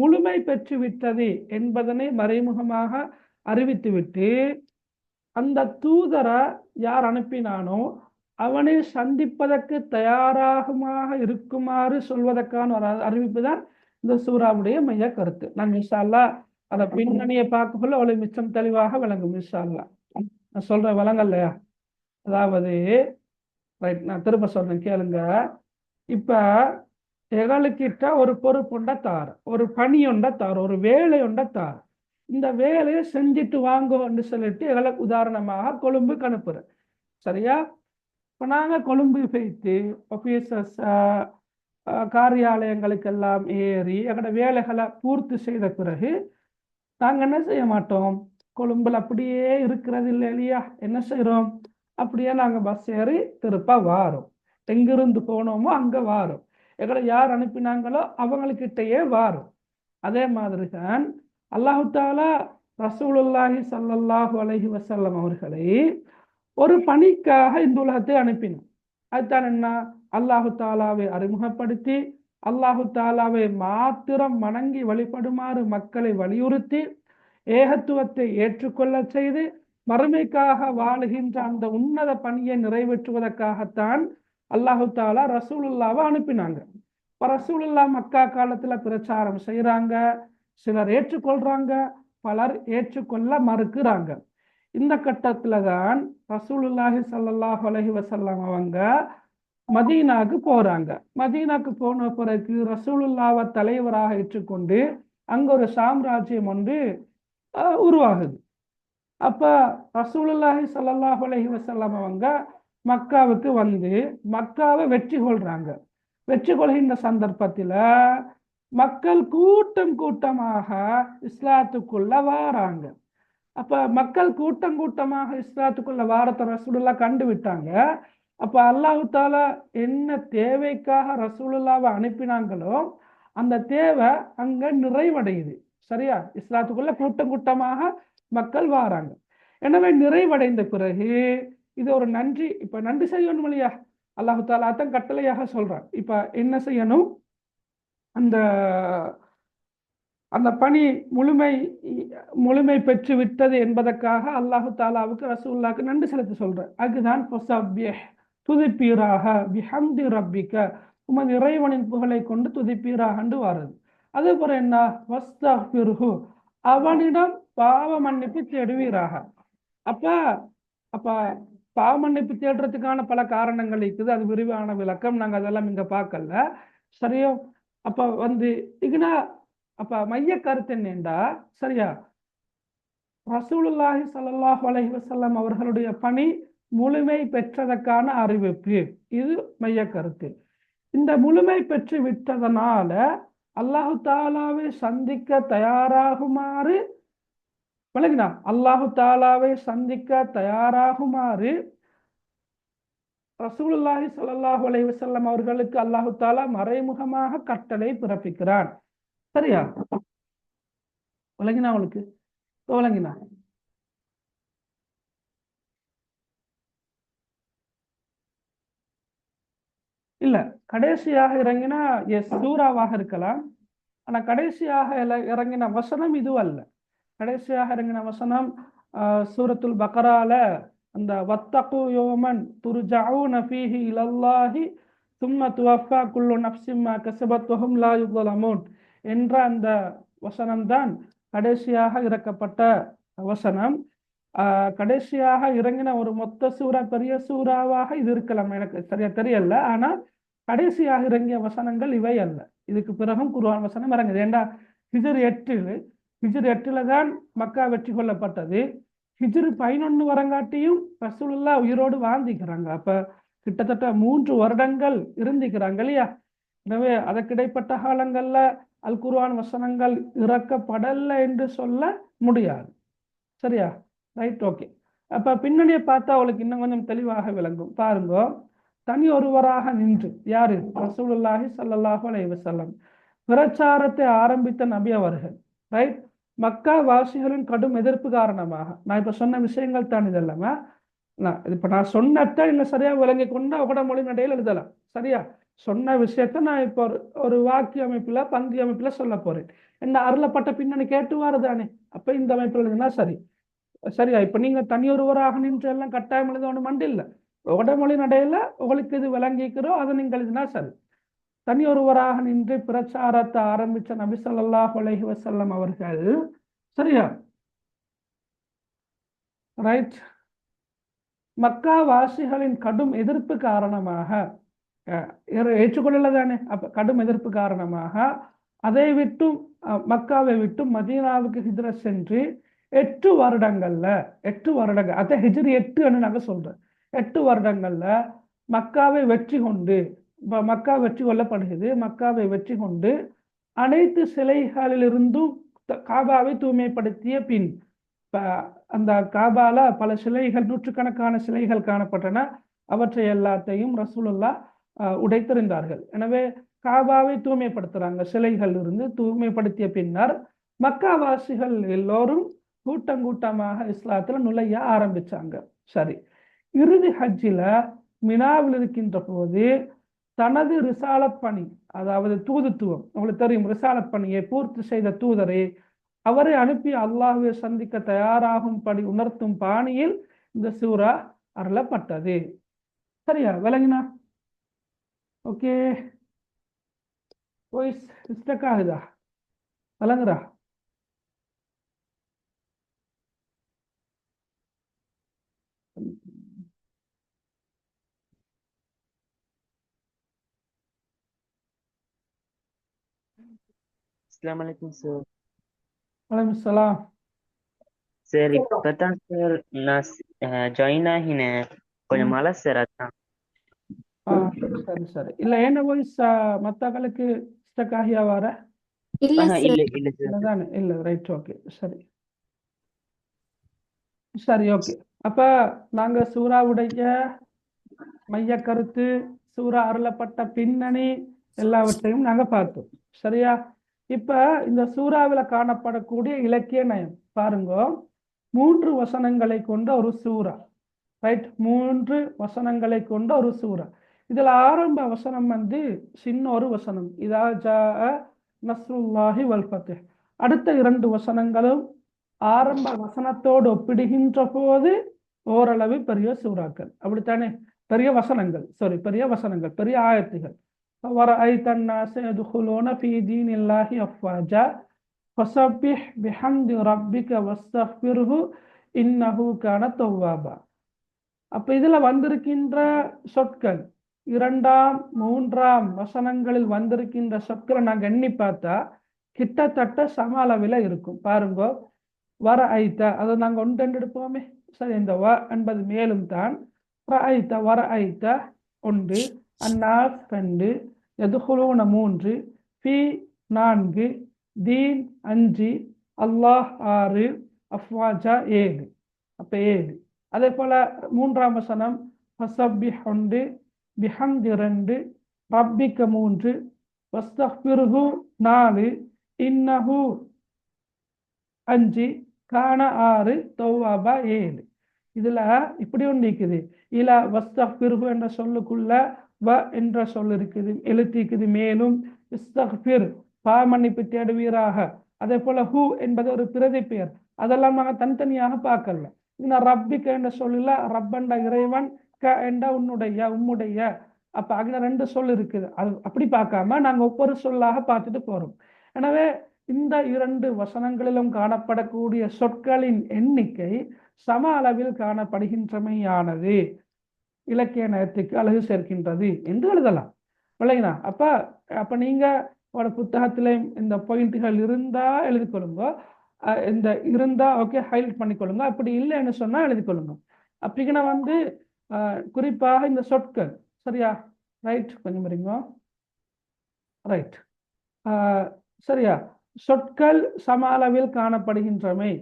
முழுமை பெற்று விட்டது என்பதனை மறைமுகமாக அறிவித்துவிட்டு அந்த தூதரை யார் அனுப்பினானோ அவனை சந்திப்பதற்கு தயாராகமாக இருக்குமாறு சொல்வதற்கான ஒரு அறிவிப்பு தான் இந்த சூறாவுடைய மைய கருத்து. நான் இன்ஷா அல்லாஹ் அதை பின்னணியை பார்க்கக்குள்ள அவளை மிச்சம் தெளிவாக விளங்கும் இன்ஷா அல்லாஹ். நான் சொல்றேன் விளங்கலையா? அதாவது ரைட், நான் திரும்ப சொல்றேன் கேளுங்க. இப்ப எங்களுக்கிட்ட ஒரு பொறுப்புண்ட தார், ஒரு பணியுண்ட தார், ஒரு வேலையுண்ட தார். இந்த வேலையை செஞ்சுட்டு வாங்கன்னு சொல்லிட்டு எங்களுக்கு உதாரணமாக கொழும்புக்கு அனுப்புறேன், சரியா? இப்போ நாங்கள் கொழும்பு போய்த்து ஆஃபீஸர்ஸ் காரியாலயங்களுக்கெல்லாம் ஏறி எங்களோட வேலைகளை பூர்த்தி செய்த பிறகு நாங்கள் என்ன செய்ய மாட்டோம்? கொழும்புல அப்படியே இருக்கிறது இல்லை இல்லையா? என்ன செய்கிறோம்? அப்படியே நாங்கள் பஸ் ஏறி திருப்ப வாரோம். எங்கிருந்து போனோமோ அங்கே வாரோம். எங்களை யார் அனுப்பினாங்களோ அவங்களுக்கிட்டேயே வாரோம். அதே மாதிரி தான் அல்லாஹு தாலா ரசூலுல்லாஹி ஸல்லல்லாஹு அலைஹி வஸல்லம் அவர்களை ஒரு பணிக்காக இந்த உலகத்தை அனுப்பினார். அதுதான் என்ன? அல்லாஹு தாலாவை அறிமுகப்படுத்தி அல்லாஹு தாலாவை மாத்திரம் வணங்கி வழிபடுமாறு மக்களை வலியுறுத்தி ஏகத்துவத்தை ஏற்றுக்கொள்ள செய்து மறுமைக்காக வாழுகின்ற அந்த உன்னத பணியை நிறைவேற்றுவதற்காகத்தான் அல்லாஹு தாலா ரசூலுல்லாவை அனுப்பினாங்க. இப்போ ரசூலுல்லா மக்கா காலத்துல பிரச்சாரம் செய்யறாங்க, சிலர் ஏற்றுக்கொள்றாங்க, பலர் ஏற்றுக்கொள்ள மறுக்கிறாங்க. இந்த கட்டத்துல தான் ரசூலுல்லாஹி ஸல்லல்லாஹு அலைஹி வஸல்லம் அவங்க மதீனாக்கு போறாங்க. மதீனாக்கு போன பிறகு ரசூலுல்லாவை தலைவராக ஏற்றுக்கொண்டு அங்க ஒரு சாம்ராஜ்யம் ஒன்று உருவாகுது. அப்ப ரசூலுல்லாஹி ஸல்லல்லாஹு அலைஹி வஸல்லம் அவங்க மக்காவுக்கு வந்து மக்காவை வெற்றி கொள்றாங்க. வெற்றி கொள்கின்ற சந்தர்ப்பத்தில் மக்கள் கூட்டம் கூட்டமாக இஸ்லாத்துக்குள்ள வாராங்க. அப்ப மக்கள் கூட்டம் கூட்டமாக இஸ்லாத்துக்குள்ள வாரத்தை ரசூலுல்லாஹ் கண்டு விட்டாங்க. அப்ப அல்லாஹு தாலா என்ன தேவைக்காக ரசூலுல்லாவை அனுப்பினாங்களோ அந்த தேவை அங்க நிறைவடையுது, சரியா? இஸ்லாத்துக்குள்ள கூட்டம் கூட்டமாக மக்கள் வாராங்க. எனவே நிறைவடைந்த பிறகு இது ஒரு நன்றி, இப்ப நன்றி செய்யணும் இல்லையா? அல்லாஹு தாலா தான் கட்டளையாக சொல்றான். இப்ப என்ன செய்யணும்? அந்த அந்த பணி முழுமை பெற்று விட்டது என்பதற்காக அல்லாஹு தாலாவுக்கு ரசூலுல்லாஹ்க்கு நன்றி செலுத்த சொல்ற. அதுதான் துதிப்பீராக பிஹம்தி ரப்பிக்க, உமது இறைவனின் புகழை கொண்டு துதிப்பீராக வாருது. அதே போல என்ன? வஸ்தக்ஃபிர்ஹு, அவனிடம் பாவ மன்னிப்பு தேடுவீராக. அப்ப அப்ப பாவ மன்னிப்பு தேடுறதுக்கான பல காரணங்கள் இருக்குது, அது விரிவான விளக்கம் நாங்கள் அதெல்லாம் இங்க பார்க்கல, சரியோ? அப்ப வந்து இதுனா அப்ப மைய கருத்து என்னண்டா, சரியா, ரசூலுல்லாஹி ஸல்லல்லாஹு அலைஹி வஸல்லம் அவர்களுடைய பணி முழுமை பெற்றதற்கான அறிவிப்பு, இது மைய கருத்து. இந்த முழுமை பெற்று விட்டதனால அல்லாஹு தாலாவை சந்திக்க தயாராகுமாறு விளங்கினா, அல்லாஹு தாலாவை சந்திக்க தயாராகுமாறு ரசூலுல்லாஹி ஸல்லல்லாஹு அலைஹி வஸல்லம் அவர்களுக்கு அல்லாஹு தாலா மறைமுகமாக கட்டளை பிறப்பிக்கிறான், சரியா? விளங்கினா அவளுக்கு? விளங்கினா? இல்ல, கடைசியாக இறங்கினா சூறாவாக இருக்கலாம், ஆனா கடைசியாக இறங்கின வசனம் இது அல்ல. கடைசியாக இறங்கின வசனம் சூரத்துல் பக்ரால அந்த வத்தகு யோமன் துர்ஜஊன ஃபீஹி இலல்லாஹி சும்ம துவஃபா குல்லு நஃப்ஸின் மா கஸபத் வஹும் லா யுظலமூன் என்ற அந்த வசனம்தான் கடைசியாக இறக்கப்பட்ட வசனம். கடைசியாக இறங்கின ஒரு மொத்த சூறா பெரிய சூறாவாக இது இருக்கலாம், எனக்கு சரியா தெரியல. ஆனால் கடைசியாக இறங்கிய வசனங்கள் இவை அல்ல. இதுக்கு பிறகும் குர்ஆன் வசனம் இறங்குது. ஏண்டா ஹிஜ்ர் 8 தான் மக்கா வெற்றி கொள்ளப்பட்டது. ஹிஜ்ர் 11 வரங்காட்டியும் ரசூலுல்லாஹ் உயிரோடு வாழ்ந்திக்கிறாங்க. அப்ப கிட்டத்தட்ட 3 வருடங்கள் இருந்திக்கிறாங்க இல்லையா? எனவே அதற்கிடைப்பட்ட காலங்கள்ல அல் குர்ஆன் வசனங்கள் இறக்கப்படல என்று சொல்ல முடியாது. சரியா? Right, okay. அப்ப பின்னணியை பார்த்தா அவளுக்கு இன்னும் கொஞ்சம் தெளிவாக விளங்கும். பாருங்க, தனி ஒருவராக நின்று யாரு? ரசூலுல்லாஹி ஸல்லல்லாஹு அலைஹி வஸல்லம் பிரச்சாரத்தை ஆரம்பித்த நபி அவர்கள். ரைட், மக்கா வாசிகளின் கடும் எதிர்ப்பு காரணமாக நான் இப்ப சொன்ன விஷயங்கள் தான் இதெல்லாமா. நான் சொன்னதை இல்லை சரியா விளங்கி கொண்டு அவட மொழி நடையில் எழுதலாம். சரியா? சொன்ன விஷயத்த நான் இப்போ ஒரு வாக்கிய அமைப்புல பந்தி அமைப்புல சொல்ல போறேன். என்ன அருளப்பட்ட பின்னணி கேட்டு வாருதானே, அப்ப இந்த அமைப்புல எழுதுனா சரி. சரியா? இப்ப நீங்க தனியொருவராக நின்று எல்லாம் கட்டாயம் எழுத ஒன்று மண்டில்ல. உடமொழி நடையில உங்களுக்கு இது விளங்கிக்கிறோம், அதை நீங்கள் எழுதினா சரி. தனியொருவராக நின்று பிரச்சாரத்தை ஆரம்பிச்ச நபி ஸல்லல்லாஹு அலைஹி வஸல்லம் அவர்கள், சரியா, ரைட், மக்கா வாசிகளின் கடும் எதிர்ப்பு காரணமாக ஏற்றுக்கொள்ளல தானே. அப்ப கடும் எதிர்ப்பு காரணமாக அதை விட்டும் மக்காவை விட்டும் மதீனாவுக்கு ஹிஜ்ரத் சென்று 8 வருடங்கள்ல அதை ஹிஜ்ரி 8 நாங்க சொல்றேன். 8 வருடங்கள்ல மக்காவை வெற்றி கொண்டு, மக்கா வெற்றி கொள்ளப்படுகிறது. மக்காவை வெற்றி கொண்டு அனைத்து சிலைகளிலிருந்தும் காபாவை தூய்மைப்படுத்திய பின், அந்த காபால பல சிலைகள், நூற்றுக்கணக்கான சிலைகள் காணப்பட்டன. அவற்றை எல்லாத்தையும் ரசூலுல்லாஹ் உடைத்தெறிந்தார்கள். எனவே காபாவை தூய்மைப்படுத்துறாங்க. சிலைகள் இருந்து தூய்மைப்படுத்திய பின்னர் மக்காவாசிகள் எல்லோரும் கூட்டமாக இஸ்லாத்துல நுழைய ஆரம்பிச்சாங்க. சரி, இறுதி ஹஜ்ஜில மினாவில் இருக்கின்ற போது தனது ரிசாலத் பணி, அதாவது தூதுத்துவம், உங்களுக்கு தெரியும், ரிசாலத் பணியை பூர்த்தி செய்த தூதரை அவரை அனுப்பி அல்லாஹ்வை சந்திக்க தயாராகும்படி உணர்த்தும் பாணியில் இந்த சூரா அருளப்பட்டது. சரியா விளங்கினா? ஓகே, வாய்ஸ் ஸ்டக் ஆகுதா? விளங்குறா? அஸ்ஸலாமு அலைக்கும் சார். வலைக்கும் ஸலாம். சார் இப்பதான் சார் நான் ஜாயின் ஆகினேன். கொஞ்சம் மழை சார், அதான். சரி சரி. இல்ல என்ன வாய்ஸ் மத்தவங்களுக்கு ஸ்டக் ஆகியா வர? இல்ல சார். தானே? இல்ல, ரைட், ஓகே, சரி சரி, ஓகே. அப்ப நாங்க சூறாவுடைய மைய கருத்து, சூறா அருளப்பட்ட பின்னணி எல்லாவற்றையும் நாங்க பார்த்தோம். சரியா? இப்ப இந்த சூறாவில் காணப்படக்கூடிய இலக்கிய நயம் பாருங்க. 3 வசனங்களை கொண்ட ஒரு சூறா. ரைட், 3 வசனங்களை கொண்ட ஒரு சூறா. இதுல ஆரம்ப வசனம் சின்ன ஒரு வசனம், இதா ஜாஅ நஸ்ருல்லாஹி வல் ஃபத்ஹ். அடுத்த 2 வசனங்களும் ஆரம்ப வசனத்தோடு ஒப்பிடுகின்ற போது ஓரளவு பெரிய சூறாக்கள், அப்படித்தானே? பெரிய வசனங்கள், பெரிய ஆயத்துகள். وَرَأَيْتَ النَّاسَ يَدْخُلُونَ فِي دِينِ اللَّهِ أَفْوَاجًا فَسَبِّحْ بِحَمْدِ رَبِّكَ وَاسْتَغْفِرْهُ إِنَّهُ كَانَ تَوَّابًا. அப்ப இதுல வந்திருக்கின்ற சொற்கள் 2ஆம் 3ஆம் வசனங்களில் வந்திருக்கின்ற சொற்களை நாங்க எண்ணி பார்த்தா கிட்டத்தட்ட சம அளவில் இருக்கும். பாருங்க, வர ஐத்த, அதை நாங்க ஒன்று எடுப்போமே. சரி, இந்த வ என்பது மேலும் தான். வர ஐத்த 1, அன்னாஸ் 2, எதுகுலூன 3, ஃபி 4, தீன் 5, அல்லாஹ் 6, அஃப்வாஜா 7. அப்ப 7. அதே போல 3ஆம் வசனம் ஃபஸப்பிஹ் 1, பிஹம்தி 2, ரப்பிக்க 3, வஸ்தக்ஃபிர்ஹு 4, இன்னஹு 5, கான 6, தௌவாபா 7. இதுல இப்படி ஒன்று இருக்குது. இல வஸ்தக்ஃபிர்ஹு என்ற சொல்லுக்குள்ள வ என்ற சொல் இருக்குது, எழுத்திக்குது. மேலும் இஸ்தக்ஃபிர், பாவமன்னிப்பு தேடுவீராக. அதே போல ஹூ என்பது ஒரு பிரதி பெயர். அதெல்லாம் நாங்கள் தனித்தனியாக பார்க்கல. ரப்பிக்க என்ற சொல்லில ரப்பண்ட இறைவன், க என்ற உம்முடைய. அப்ப அங்க ரெண்டு சொல் இருக்குது. அது அப்படி பார்க்காம நாங்க ஒவ்வொரு சொல்லாக பார்த்துட்டு போறோம். எனவே இந்த இரண்டு வசனங்களிலும் காணப்படக்கூடிய சொற்களின் எண்ணிக்கை சம அளவில் காணப்படுகின்றமையானது இலக்கிய நயத்துக்கு அழகு சேர்க்கின்றது என்று எழுதலாம். இல்லைங்களா? அப்ப நீங்க ஒரு புத்தகத்திலே இந்த பாயிண்ட்கள் இருந்தா எழுதி கொள்ளுங்க. இந்த இருந்தா ஓகே ஹைலைட் பண்ணிக்கொள்ளுங்க. அப்படி இல்லைன்னு சொன்னா எழுதி கொள்ளுங்க. அப்படின்னா குறிப்பாக இந்த சொற்கள் சரியா? ரைட், கொஞ்சம் இருங்க. ரைட், சரியா? சொற்கள் சம அளவில் காணப்படுகின்றமை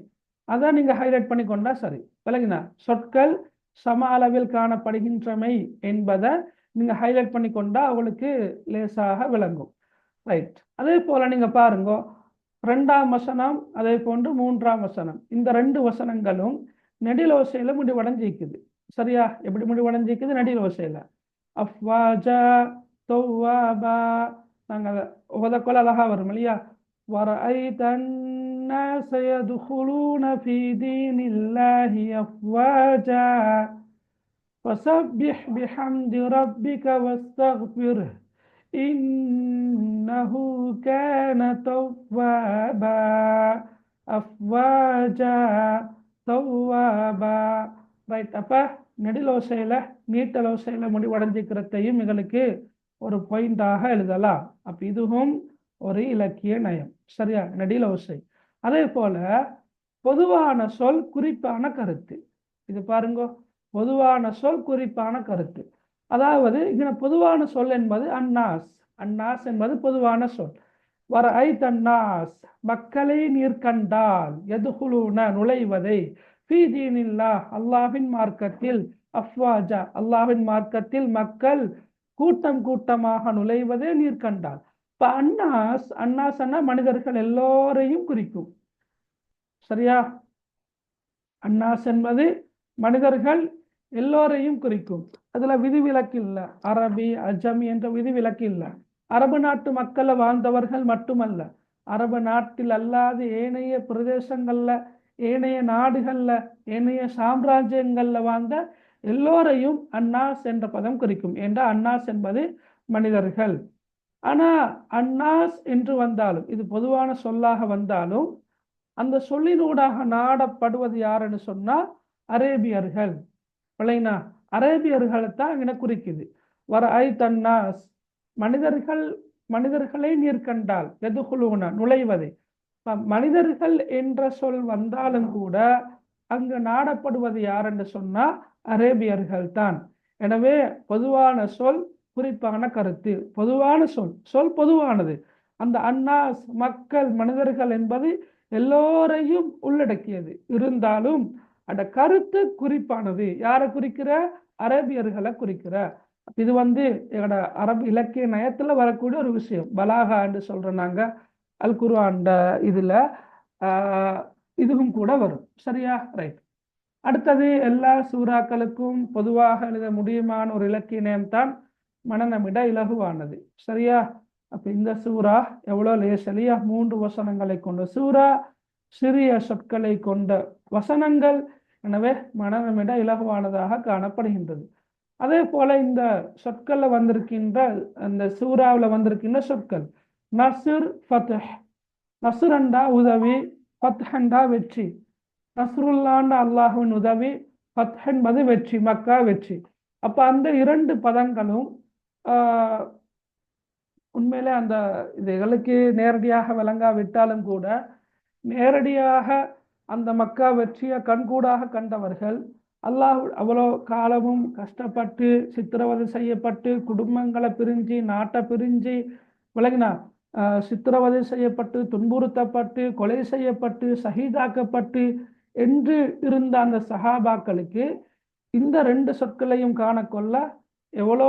அதை நீங்க ஹைலைட் பண்ணி கொண்டா சரி. விளங்கினா? சொற்கள் சம அளவில் காணப்படுகின்றமை என்பதை நீங்க ஹைலைட் பண்ணி கொண்டா அவங்களுக்கு லேசாக விளங்கும். ரைட். அதே போல நீங்க பாருங்க, 2ஆம் வசனம் அதே போன்று 3ஆம் வசனம், இந்த 2 வசனங்களும் நெடிலோசையில முடிவடைஞ்சிக்குது. சரியா? எப்படி முடிவடைஞ்சிக்குது? நெடிலோசையில. அஃப்வாஜா தௌவாபா. நாங்க ஓதக்கொள்ள அழகா வரும் இல்லையா? وَرَأَيْتَ النَّاسَ يَدْخُلُونَ فِي دِينِ اللَّهِ أَفْوَاجًا فَسَبِّحْ بِحَمْدِ رَبِّكَ وَاسْتَغْفِرْهُ إِنَّهُ كَانَ تَوَّابًا. அஃப்வாஜா தௌவாபா. ரைட். அப்ப நெடிலோசையில நீட்டலோசையில முடிவடைஞ்சிக்கிறதையும் எங்களுக்கு ஒரு பாயிண்டாக எழுதலாம். அப்ப இதுவும் ஒரு இலக்கிய நயம். சரியா? நெடிலோசை. அதே போல பொதுவான சொல் குறிப்பான கருத்து. இது பாருங்க, பொதுவான சொல் குறிப்பான கருத்து. அதாவது இங்க பொதுவான சொல் என்பது அன்னாஸ். அன்னாஸ் என்பது பொதுவான சொல். வர ஐ தன்னாஸ், மக்களை நீர் கண்டால், எதுகுலூன நுழைவதை, ஃபீதீனில்லா அல்லாஹ்வின் மார்க்கத்தில், அஃப்வாஜா அல்லாஹ்வின் மார்க்கத்தில் மக்கள் கூட்டம் கூட்டமாக நுழைவதை நீர் கண்டால். இப்ப அன்னாஸ், அன்னாஸ்னா மனிதர்கள் எல்லோரையும் குறிக்கும். சரியா? அன்னாஸ் என்பது மனிதர்கள் எல்லோரையும் குறிக்கும். அதுல விதிவிலக்கு இல்லை. அரபி அஜமி என்ற விதிவிலக்கு இல்லை. அரபு நாட்டு மக்கள்ல வாழ்ந்தவர்கள் மட்டுமல்ல, அரபு நாட்டில் அல்லாத ஏனைய பிரதேசங்கள்ல, ஏனைய நாடுகள்ல, ஏனைய சாம்ராஜ்யங்கள்ல வாழ்ந்த எல்லோரையும் அன்னாஸ் என்ற பதம் குறிக்கும். ஏண்டா அன்னாஸ் என்பது மனிதர்கள். ஆனா அன்னாஸ் என்று வந்தாலும், இது பொதுவான சொல்லாக வந்தாலும், அந்த சொல்லினூடாக நாடப்படுவது யாருன்னு சொன்னா அரேபியர்கள். பிள்ளைனா அரேபியர்களை தான் என குறிக்குது. வர ஐ தன்னாஸ், மனிதர்களை நீர் கண்டால், எதுகுலூன நுழைவதை. மனிதர்கள் என்ற சொல் வந்தாலும் கூட அங்கு நாடப்படுவது யார் என்று சொன்னா அரேபியர்கள் தான். எனவே பொதுவான சொல் குறிப்பான கருத்து. பொதுவான சொல் பொதுவானது. அந்த அன்னாஸ் மக்கள் மனிதர்கள் என்பது எல்லோரையும் உள்ளடக்கியது. இருந்தாலும் அந்த கருத்து குறிப்பானது. யாரை குறிக்கிற? அரேபியர்களை குறிக்கிற. இது எங்களோட அரபு இலக்கிய நயத்துல வரக்கூடிய ஒரு விஷயம். பலாகா என்று சொல்றோம் நாங்க. அல் குர்ஆன் இதுல இதுவும் கூட வரும். சரியா? ரைட். அடுத்தது எல்லா சூறாக்களுக்கும் பொதுவாக எழுத முடியுமான ஒரு இலக்கிய நயம்தான் மனநமிட இலகுவானது. சரியா? அப்ப இந்த சூறா எவ்வளவு லேசலியா 3 வசனங்களை கொண்ட சூறா, சிறிய சொற்களை கொண்ட வசனங்கள். எனவே மனநமிட இலகுவானதாக காணப்படுகின்றது. அதே போல இந்த சொற்கள்ல வந்திருக்கின்ற, அந்த சூறாவில் வந்திருக்கின்ற சொற்கள் நஸ்ர், ஃபத்ஹ். நஸ்ர் என்றா உதவி, ஃபத்ஹ் என்றா வெற்றி. நஸ்ருல்லாண்ட அல்லாஹ்வின் உதவி, ஃபத்ஹ் என்பது வெற்றி, மக்கா வெற்றி. அப்ப அந்த 2 பதங்களும் உண்மையிலே அந்த இதுகளுக்கு நேரடியாக விளங்காவிட்டாலும் கூட, நேரடியாக அந்த மக்கா வெற்றியை கண்கூடாக கண்டவர்கள், அல்லாஹ் அவ்வளோ காலமும் கஷ்டப்பட்டு சித்திரவதை செய்யப்பட்டு குடும்பங்களை பிரிஞ்சு நாட்டை பிரிஞ்சு விளங்கினா சித்திரவதை செய்யப்பட்டு துன்புறுத்தப்பட்டு கொலை செய்யப்பட்டு ஷஹீதாக்கப்பட்டு என்று இருந்த அந்த சஹாபாக்களுக்கு இந்த 2 சொற்களையும் காணக்கொள்ள எவ்வளோ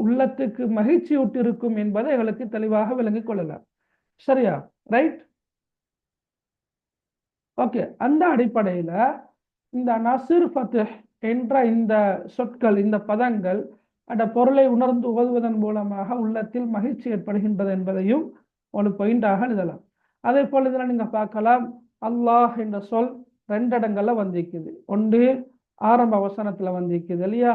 உள்ளத்துக்கு மகிழ்ச்சி ஊட்டிருக்கும் என்பதை எங்களுக்கு தெளிவாக விளங்கிக் கொள்ளலாம். சரியா? ரைட். ஓகே. அந்த அடிப்படையில இந்த நஸ்ர், ஃபத்ஹ் என்ற இந்த சொற்கள், இந்த பதங்கள் அந்த பொருளை உணர்ந்து ஓதுவதன் மூலமாக உள்ளத்தில் மகிழ்ச்சி ஏற்படுகின்றது என்பதையும் ஒரு பாயிண்டாக எழுதலாம். அதே போல இதில் நீங்க பார்க்கலாம், அல்லாஹ் என்ற சொல் ரெண்டு இடங்கள்ல வந்திருக்குது. ஒன்று ஆரம்ப வசனத்துல வந்திருக்குது இல்லையா,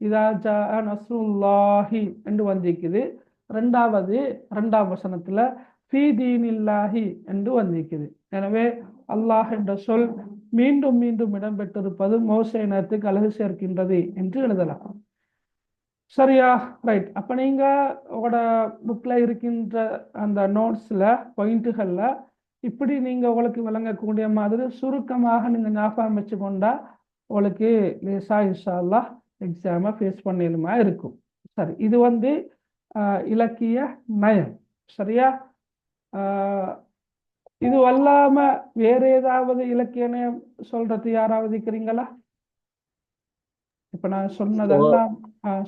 இதா ஜா நஸ்ருல்லாஹி என்று வந்திருக்குது. ரெண்டாவது ரெண்டாம் வசனத்துல ஃபீ தீனில்லாஹி என்று வந்திருக்குது. எனவே அல்லாஹ் என்ற சொல் மீண்டும் மீண்டும் இடம்பெற்றிருப்பது மோசே இனத்துக்கு அழகு சேர்க்கின்றது என்று எழுதலாம். சரியா? ரைட். அப்ப நீங்க உங்களோட புக்ல இருக்கின்ற அந்த நோட்ஸ்ல பாயிண்ட்டுகள்ல இப்படி நீங்க உங்களுக்கு விளங்கக்கூடிய மாதிரி சுருக்கமாக நீங்க ஞாபகம் வச்சு கொண்டா உங்களுக்கு லேசா இன்ஷா அல்லாஹ் எக்ஸாமை ஃபேஸ் பண்ணலுமா இருக்கும். சரி, இது வந்து இலக்கிய நயம். சரியா? இது அல்லாம வேற ஏதாவது இலக்கிய நயம் சொல்றது யாராவது இருக்கிறீங்களா? இப்ப நான் சொன்னதெல்லாம்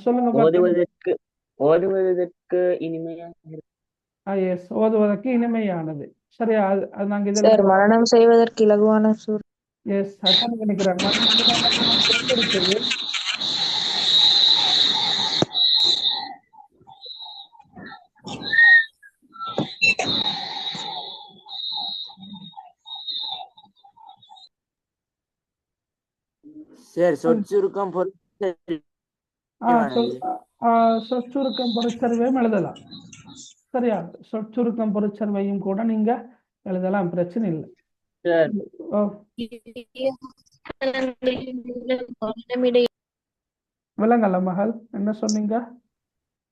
சொல்லுங்க பார்க்கலாம். ஓதுவதற்கு இனிமையாக எஸ், ஓதுவதற்கு இனிமையானது. சரியா? அது நாங்க சார் இதெல்லாம் மரணம் செய்வதற்கு இலகுவான சூர். எஸ், அதான் நினைக்கிறேன். இருக்குது. சார் சொற்சுருக்கம் சொற்சுருக்கம் பொருட்சர்வையும் எழுதலாம். சரியா? சொற்சுருக்கம் பொருட்சர்வையும் கூட நீங்க எழுதலாம், பிரச்சனை இல்லை. விளங்கல மகள், என்ன சொன்னீங்க?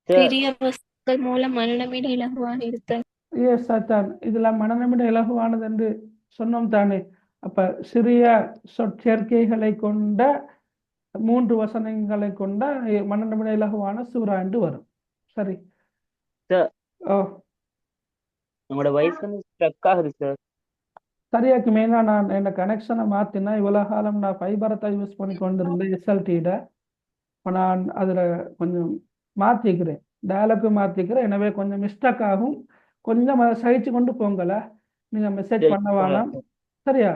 சிறிய வஸ்துக்கள் மூலம் மனநமிட இலகுவாக இருத்தல். எஸ், அதான் இதுல மனநமிட இலகுவானது என்று சொன்னோம் தானே. அப்ப சிறிய சொற்சேர்க்கைகளை கொண்ட 3 வசனங்களை கொண்ட மனநமிட இலகுவான சூரா என்று வரும். சரி. உங்களோட வாய்ஸ் வந்து ஸ்ட்ரக் ஆகுது சார். சரியாக்கு மெயினா நான் என்ன கனெக்ஷனை மாத்தினா இவ்வளவு காலம் நான் ஃபைபரை தான் யூஸ் பண்ணி கொண்டிருந்தேன் எஸ்எல்டியிட. இப்போ நான் அதில் கொஞ்சம் மாற்றிக்கிறேன், டயலாக்கு மாற்றிக்கிறேன். எனவே கொஞ்சம் மிஸ்டேக் ஆகும். கொஞ்சம் அதை சகிச்சு கொண்டு போங்கல, நீங்கள் மெசேஜ் பண்ண வேணாம். சரியா?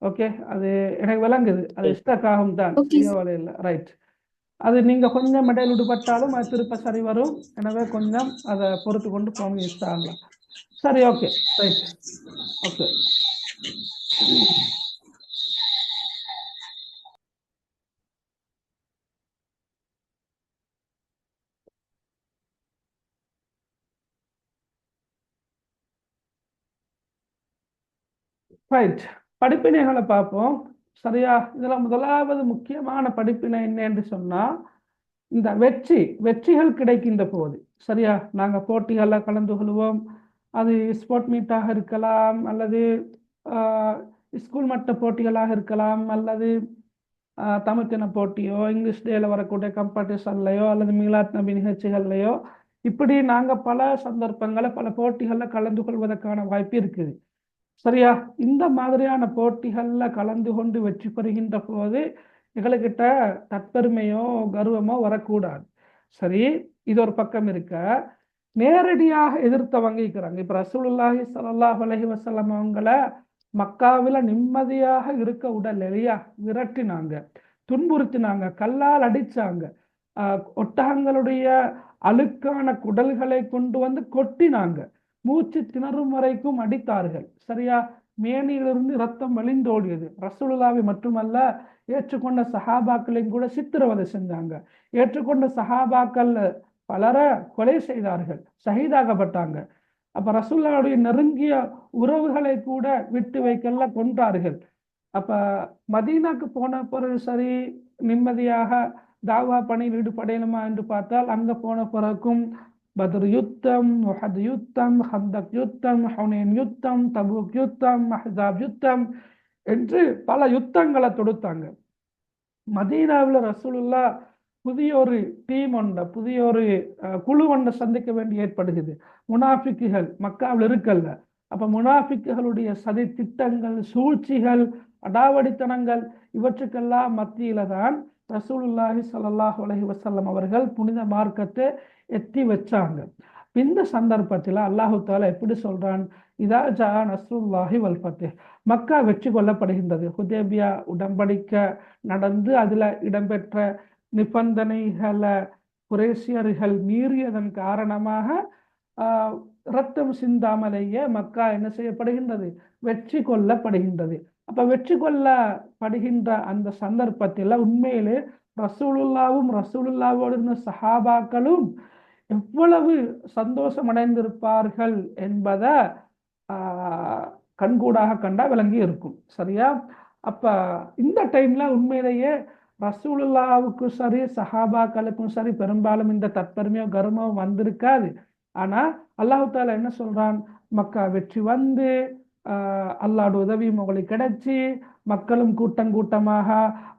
ஓகே, அது எனக்கு விளங்குது. அது மிஸ்டேக் ஆகும் தான், இல்லை. ரைட். அது நீங்கள் கொஞ்சம் இடையில் விடுபட்டாலும் அது திருப்ப சரி வரும். எனவே கொஞ்சம் அதை பொறுத்து கொண்டு போங்க இன்ஷாஅல்லாஹ். சரி, ஓகே, ரைட். Okay, right. படிப்பினைகளை பார்ப்போம். சரியா? இதுல முதலாவது முக்கியமான படிப்பினை என்ன என்று சொன்னா, இந்த வெற்றிகள் கிடைக்கின்ற போது, சரியா, நாங்க போட்டிகள்ல கலந்து கொள்வோம். அது ஸ்போர்ட் மீட்டாக இருக்கலாம், அல்லது ஸ்கூல் மட்ட போட்டிகளாக இருக்கலாம், அல்லது தமிழ்த்தின போட்டியோ, இங்கிலீஷ் டேல வரக்கூடிய காம்படிஷன்லையோ, அல்லது மீலாத் நபி நிகழ்ச்சிகள்லையோ, இப்படி நாங்க பல சந்தர்ப்பங்களை பல போட்டிகள்ல கலந்து கொள்வதற்கான வாய்ப்பு இருக்குது. சரியா? இந்த மாதிரியான போட்டிகள்ல கலந்து கொண்டு வெற்றி பெறுகின்ற போது எங்களுக்கிட்ட தற்பெருமையோ கர்வமோ வரக்கூடாது. சரி, இது ஒரு பக்கம் இருக்க, நேரடியாக எதிர்த்தவங்க இருக்கிறாங்க. இப்ப ரசூலுல்லாஹி ஸல்லல்லாஹு அலைஹி வஸல்லம் அவங்கள மக்காவில நிம்மதியாக இருக்க உடல் இல்லையா, விரட்டினாங்க, துன்புறுத்தினாங்க, கல்லால் அடிச்சாங்க, ஒட்டகங்களுடைய அழுக்கான குடல்களை கொண்டு வந்து கொட்டினாங்க, மூச்சு திணறும் வரைக்கும் அடித்தார்கள். சரியா? மேனியிலிருந்து ரத்தம் வழிந்தோடியது. ரசூலுல்லாஹி மட்டுமல்ல, ஏற்றுக்கொண்ட சஹாபாக்களையும் கூட சித்திரவதை செஞ்சாங்க. ஏற்றுக்கொண்ட சஹாபாக்கள் பலரை கொலை செய்தார்கள், ஷஹீதாக்கப்பட்டாங்க. அப்ப ரசூலுல்லாஹுடைய நெருங்கிய உறவுகளை கூட விட்டு வைக்கல, கொன்றார்கள். அப்ப மதீனாக்கு போன பிறகு சரி நிம்மதியாக தாவா பணியில் ஈடுபடணுமா என்று பார்த்தால், அங்க போன பிறகும் பத்ர் யுத்தம், உஹத் யுத்தம், ஹந்தக் யுத்தம், ஹுனைன் யுத்தம், தபூக் யுத்தம், அஹ்ஸாப் யுத்தம் என்று பல யுத்தங்களை தொடுத்தாங்க. மதீனாவில் ரசூலுல்லாஹ் புதிய ஒரு டீம் ஒன்றை, புதிய ஒரு குழு ஒன்றை சந்திக்க வேண்டி ஏற்படுகிறது. முனாஃபிக்குகள் மக்காவில் இருக்கல்ல. அப்ப முனாஃபிக்குகளுடைய சதி திட்டங்கள், சூழ்ச்சிகள், அடாவடித்தனங்கள் இவற்றுக்கெல்லாம் மத்தியில தான் ரசூலுல்லாஹி ஸல்லல்லாஹு அலைஹி வஸல்லம் அவர்கள் புனித மார்க்கத்தை எத்தி வச்சாங்க. இந்த சந்தர்ப்பத்தில் அல்லாஹு தாலா எப்படி சொல்றான்? இதா ஜா நஸ்ருல்லாஹி வல் ஃபத்ஹ், மக்கா வெற்றி கொள்ளப்படுகின்றது. ஹுதைபியா உடன்படிக்கை நடந்து அதுல இடம்பெற்ற நிபந்தனைகளை குறைஷியர்கள் மீறியதன் காரணமாக ரத்தம் சிந்தாமலேயே மக்கா என்ன செய்யப்படுகின்றது? வெற்றி கொள்ளப்படுகின்றது. அப்ப வெற்றி கொள்ளப்படுகின்ற அந்த சந்தர்ப்பத்தில் உண்மையிலே ரசூலுல்லாவோடு இருந்த சஹாபாக்களும் எவ்வளவு சந்தோஷம் அடைந்திருப்பார்கள் என்பதை கண்கூடாக கண்டா விளங்கி இருக்கும். சரியா? அப்ப இந்த டைம்ல உண்மையிலேயே ரசூலுல்லாவுக்கும் சரி சஹாபாக்களுக்கும் சரி பெரும்பாலும் இந்த தற்பெருமையோ கர்வமோ வந்திருக்காது. ஆனா அல்லாஹு தாலா என்ன சொல்றான், மக்கா வெற்றி வந்து அல்லாட உதவியும் உங்களுக்கு கிடைச்சி மக்களும் கூட்டமாக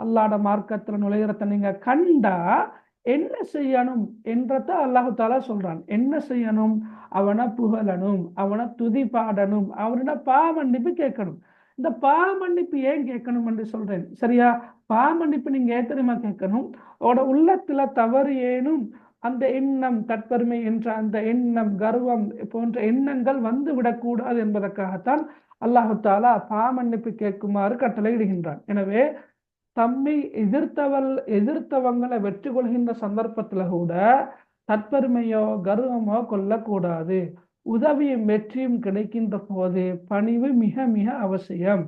அல்லாட மார்க்கத்துல நுழையிறத நீங்க கண்டா என்ன செய்யணும் என்றத அல்லாஹு தாலா சொல்றான். என்ன செய்யணும்? அவனை புகழணும், அவனை துதி பாடணும், அவனோட பாவமன்னிப்பு கேட்கணும். இந்த பாவமன்னிப்பு ஏன் கேட்கணும் என்று சொல்றேன். சரியா? பாவமன்னிப்பு நீங்க ஏன் தெரியுமா கேட்கணும்? அவட உள்ளத்துல தவறு ஏனும் அந்த எண்ணம், தற்பெருமை என்ற அந்த எண்ணம், கர்வம் போன்ற எண்ணங்கள் வந்து விடக்கூடாது என்பதற்காகத்தான் அல்லாஹு தாலா பாவமன்னிப்பு கேட்குமாறு கட்டளையிடுகின்றான். எனவே தம்மை எதிர்த்தவங்களை வெற்றி கொள்கின்ற சந்தர்ப்பத்துல கூட தற்பெருமையோ கர்வமோ கொள்ளக்கூடாது. உதவியும் வெற்றியும் கிடைக்கின்ற போது பணிவு மிக மிக அவசியம்.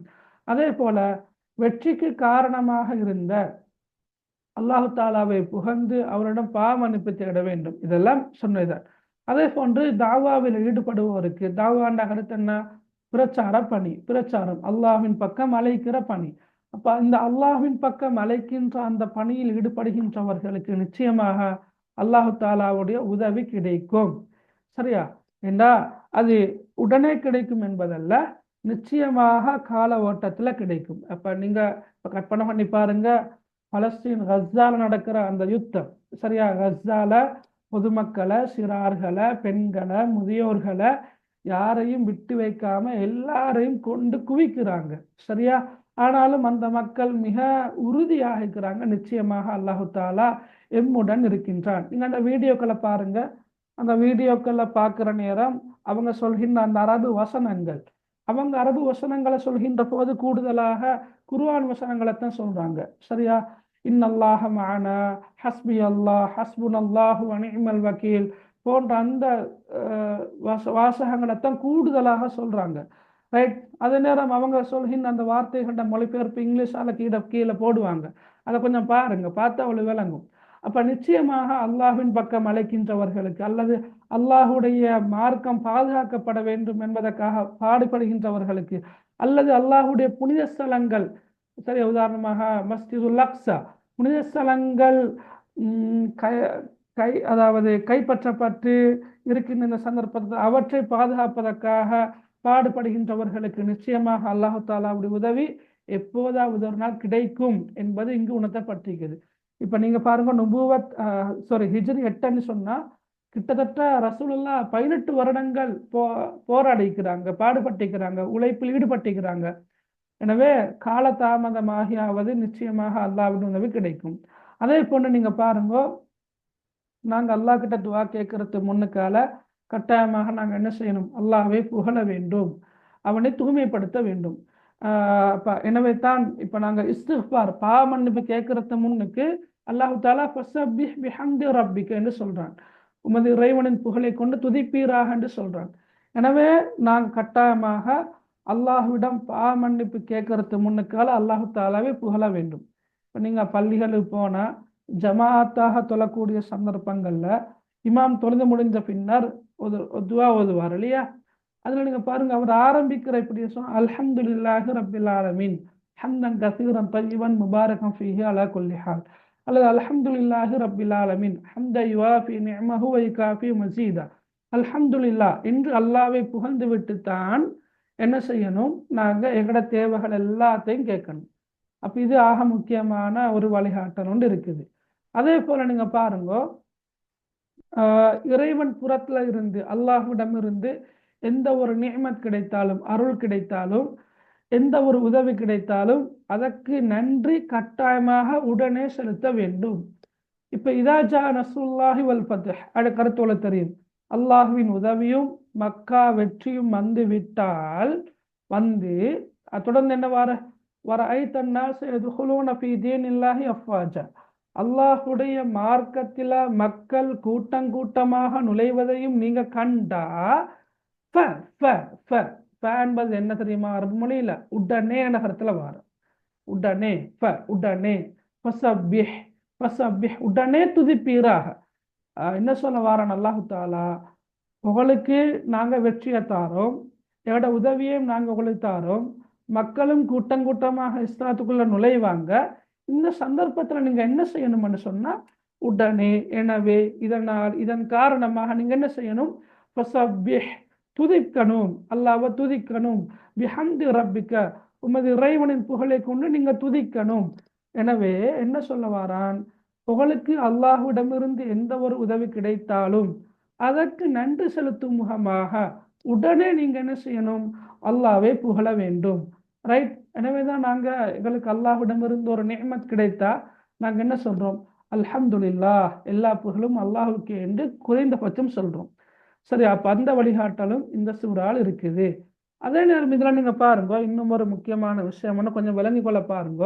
அதே போல வெற்றிக்கு காரணமாக இருந்த அல்லாஹு தாலாவை புகழ்ந்து அவரிடம் பாவமன்னிப்பு தேட வேண்டும். இதெல்லாம் சொன்னதுதான். அதே போன்று தாவாவில் ஈடுபடுவோருக்கு, தாவாண்ட கருத்து என்ன? பிரச்சார பணி, பிரச்சாரம், அல்லாஹ்வின் பக்கம் அழைக்கிற பணி. அப்ப இந்த அல்லாஹ்வின் பக்கம் அழைக்கின்ற அந்த பணியில் ஈடுபடுகின்றவர்களுக்கு நிச்சயமாக அல்லாஹு தாலாவுடைய உதவி கிடைக்கும். சரியா? ஏண்டா அது உடனே கிடைக்கும் என்பதல்ல, நிச்சயமாக கால ஓட்டத்துல கிடைக்கும். அப்ப நீங்க கற்பனை பண்ணி பாருங்க, பலஸ்தீன் கஸ்ஸால நடக்கிற அந்த யுத்தம். சரியா? கஸ்ஸால பொதுமக்களை, சிறார்களை, பெண்களை, முதியோர்களை யாரையும் விட்டு வைக்காம எல்லாரையும் கொண்டு குவிக்கிறாங்க. சரியா? ஆனாலும் அந்த மக்கள் மிக உறுதியாக இருக்கிறாங்க. நிச்சயமாக அல்லாஹு தாலா எம்முடன் இருக்கின்றான். நீங்க அந்த வீடியோக்களை பாருங்க. அந்த வீடியோக்களை பார்க்குற நேரம் அவங்க சொல்கின்ற அந்த அரபு வசனங்கள், அவங்க அரபு வசனங்களை சொல்கின்ற போது கூடுதலாக குர்ஆன் வசனங்களைத்தான் சொல்றாங்க. சரியா? இன்னல்லாஹ மஅனா, ஹஸ்பி அல்லாஹ், ஹஸ்புனல்லாஹு வ நிஅமல் வக்கீல் போன்ற அந்த வாசகங்களைத்தான் கூடுதலாக சொல்றாங்க. ரைட்? அதே நேரம் அவங்க சொல்கின்ற அந்த வார்த்தைகளோட மொழிபெயர்ப்பு இங்கிலீஷால கீழே போடுவாங்க. அதை கொஞ்சம் பாருங்க, பார்த்தா அவ்வளவு விளங்கும். அப்ப நிச்சயமாக அல்லாஹ்வின் பக்கம் அழைக்கின்றவர்களுக்கு அல்லது அல்லாஹுடைய மார்க்கம் பாதுகாக்கப்பட வேண்டும் என்பதற்காக பாடுபடுகின்றவர்களுக்கு அல்லது அல்லாஹுடைய புனித ஸ்தலங்கள், சரி உதாரணமாக மஸ்ஜிதுல் அக்ஸா, புனித ஸ்தலங்கள் அதாவது கைப்பற்றப்பட்டு இருக்கின்ற இந்த சந்தர்ப்பத்தில் அவற்றை பாதுகாப்பதற்காக பாடுபடுகின்றவர்களுக்கு நிச்சயமாக அல்லாஹு தாலாவுடைய உதவி எப்போதாவது ஒரு நாள் கிடைக்கும் என்பது இங்கு உணர்த்தப்பட்டிருக்கிறது. இப்ப நீங்க பாருங்க, நுபுவத் ஹிஜ்ரி 8ன்னு சொன்னா கிட்டத்தட்ட ரசூலுல்லாஹ் 18 வருடங்கள் போராடிக்கிறாங்க, பாடுபட்டிருக்கிறாங்க, உழைப்பில் ஈடுபட்டிருக்கிறாங்க. எனவே காலதாமதமாகியாவது நிச்சயமாக அல்லாஹ்வின் உதவி கிடைக்கும். அதே போன்று நீங்க பாருங்க, நாங்க அல்லாஹ் கிட்ட துவா கேட்கறது முன்னுக்கால கட்டாயமாக நாங்க என்ன செய்யணும்? அல்லாஹ்வை புகழ வேண்டும், அவனை தூய்மைப்படுத்த வேண்டும். எனவே தான் இப்ப நாங்க இஸ்திக்ஃபார், பாவ மன்னிப்பு கேட்கறது முன்னுக்கு அல்லாஹு தாலா ஃபஸப்பிஹ் பிஹம்தி ரப்பிக என்று சொல்றான். உமது இறைவனின் புகழை கொண்டு துதிப்பீராக என்று சொல்றான். எனவே நாங்க கட்டாயமாக அல்லாஹ்விடம் பாவ மன்னிப்பு கேட்கறது முன்னுக்கால அல்லாஹு தாலாவை புகழ வேண்டும். இப்போ நீங்க பள்ளிகளுக்கு போனா ஜமாத்தாக தொழக்கூடிய சந்தர்ப்பங்கள்ல இமாம் தொழுது முடிஞ்ச பின்னர் ஒரு துவா ஓதுவார் இல்லையா? அதுல நீங்க பாருங்க, அவர் ஆரம்பிக்கிற இப்படி அல்ஹம்துலில்லாஹி ரப்பில் ஆலமீன் ஹம்தன் கஸீரன் தய்யிபன் முபாரகன் ஃபீஹி அலா குல்லி ஹால், அல்லது அல்ஹம்துலில்லாஹி ரப்பில் ஆலமீன் ஹம்த யுவாஃபி நிஅமஹு வ யுகாஃபி மஸீதா. அல்ஹம்துலில்லாஹ் என்று அல்லாஹ்வை புகழ்ந்து விட்டு தான் என்ன செய்யணும்? நாங்க எங்கட தேவைகள் எல்லாத்தையும் கேட்கணும். அப்ப இது ஆக முக்கியமான ஒரு வழிகாட்டல் ஒன்று இருக்குது. அதே போல நீங்க பாருங்க, இறைவன் புறத்துல இருந்து அல்லாஹ்விடம் இருந்து எந்த ஒரு நிஅமத் கிடைத்தாலும், அருள் கிடைத்தாலும், எந்த ஒரு உதவி கிடைத்தாலும் அதற்கு நன்றி கட்டாயமாக உடனே செலுத்த வேண்டும். இப்ப இதா ஜா நஸ்ருல்லாஹி வல் ஃபத்ஹ், அது கருத்தோல தெரியும், அல்லாஹ்வின் உதவியும் மக்கா வெற்றியும் வந்து விட்டால் தொடர்ந்து என்ன அல்லாஹுடைய மார்க்கத்தில மக்கள் கூட்டமாக நுழைவதையும் நீங்க கண்டா என்பது என்ன தெரியுமா? அரபு மொழியில உடனே என்ற கருத்துல வாரம். உடனே உடனே உடனே துதிப்பீராக. என்ன சொல்ல வாரான் அல்லாஹு தாலா? உங்களுக்கு நாங்க வெற்றியை தாரோம், எங்களோட உதவியையும் நாங்க உங்களுக்கு தாரோம், மக்களும் கூட்டம் கூட்டமாக இஸ்லாத்துக்குள்ள நுழைவாங்க. இந்த சந்தர்ப்பத்துல நீங்க என்ன செய்யணும்னு சொன்னா உடனே. எனவே இதன் காரணமாக நீங்க என்ன செய்யணும்? துதிக்கணும், அல்லாஹ்வை துதிக்கணும். பிஹம்தி ரப்பிக்க, உமது இறைவனின் புகழை கொண்டு நீங்க துதிக்கணும். எனவே என்ன சொல்ல வாரான்? உங்களுக்கு அல்லாஹ்விடமிருந்து எந்த ஒரு உதவி கிடைத்தாலும் அதற்கு நன்றி செலுத்தும் முகமாக உடனே நீங்க என்ன செய்யணும்? அல்லாஹ்வை புகழ வேண்டும். ரைட்? எனவேதான் நாங்க எங்களுக்கு அல்லாஹ்விடமிருந்து ஒரு நிஅமத் கிடைத்தா நாங்க என்ன சொல்றோம்? அல்ஹம்துலில்லாஹ், எல்லா புகழும் அல்லாஹ்வுக்கு என்று குறைந்தபட்சம் சொல்றோம். சரி, அப்ப அந்த வழிகாட்டலும் இந்த சூறால் இருக்குது. அதே நேரம் இதுல நீங்க பாருங்க, இன்னும் ஒரு முக்கியமான விஷயம் கொஞ்சம் விளங்கி கொள்ள பாருங்க.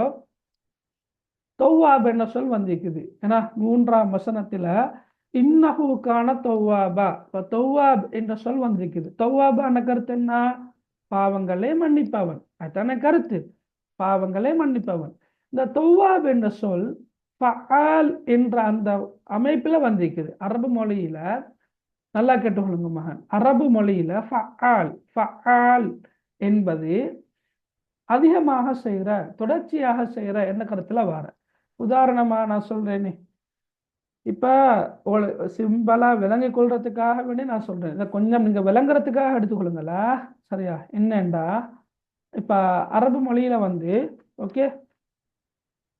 தௌவாப் என்ற சொல் வந்திருக்குது. ஏன்னா 3ஆம் வசனத்துல இன்னஹுக்கான தௌவாபா. இப்ப தௌவாப் என்ற சொல் வந்திருக்குது. தௌவாபான கருத்து என்ன? பாவங்களே மன்னிப்பவன். அதுதானே கருத்து, பாவங்களே மன்னிப்பவன். இந்த தௌவாப் என்ற சொல் ஃபஆல் என்ற அந்த அமைப்புல வந்திருக்குது. அரபு மொழியில நல்லா கேட்டுக்கொள்ளுங்க மகன். அரபு மொழியில ஃபஆல் என்பது அதிகமாக செய்யற, தொடர்ச்சியாக செய்யற என்ன கருத்துல வார. உதாரணமா நான் சொல்றேனே, இப்ப சிம்பிளா விளங்கி கொள்றதுக்காக வேண்டி நான் சொல்றேன். இதை கொஞ்சம் நீங்க விளங்குறதுக்காக எடுத்துக்கொள்ளுங்களா? சரியா? என்னண்டா, இப்ப அரபு மொழியில ஓகே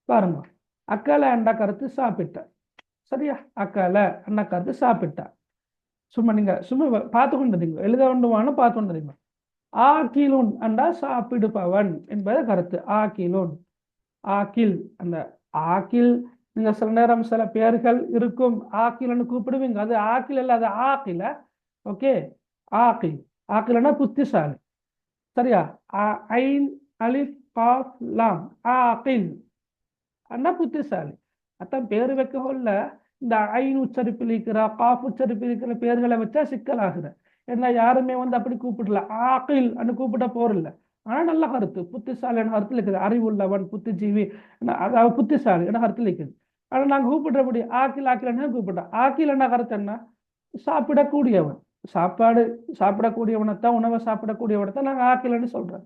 பாருங்க, அக்கல அண்டா கருத்து சாப்பிட்ட. சரியா? அக்கல அண்ணா கருத்து சாப்பிட்டா. சும்மா பார்த்து கொண்டிருந்தீங்க, எழுத வேண்டுமான பார்த்து கொண்டிருந்தீங்க. ஆக்கிலுன் அண்டா சாப்பிடுபவன் என்பது கருத்து. ஆக்கிலுன், ஆக்கில், அந்த ஆக்கில் நீங்க சில நேரம் சில பெயர்கள் இருக்கும், ஆக்கில்னு கூப்பிடுவீங்க. அது ஆக்கில் அல்ல, அது ஆக்கில. ஓகே, ஆக்கில். ஆக்கில்னா புத்திசாலி. சரியா? ஐன் அலிஃப் காஃப் லாம், ஆக்கில் அண்ணா புத்திசாலி. அதான் பேர் வைக்க கொள்ள இந்த ஐன் உச்சரிப்பில் இருக்கிற, காஃப் உச்சரிப்பில் இருக்கிற பெயர்களை வச்சா சிக்கலாகுற. ஏன்னா யாருமே அப்படி கூப்பிடல, ஆக்கில் அன்னு கூப்பிட போறதில்ல. ஆனா நல்ல கருத்து, புத்திசாலி என்ற கருத்தில் இருக்குது. அறிவுள்ளவன், புத்திஜீவி, அதாவது புத்திசாலி என்ற கருத்தில் இருக்குது. ஆனா நாங்க கூப்பிடுறபடி ஆக்கில் ஆக்கில் கூப்பிட்டோம். ஆக்கில் என்ன கருத்து என்ன? சாப்பிடக்கூடியவன். சாப்பிடக்கூடியவனைத்தான், உணவை சாப்பிடக்கூடியவனைத்தான் நாங்க ஆக்கில்னு சொல்றோம்.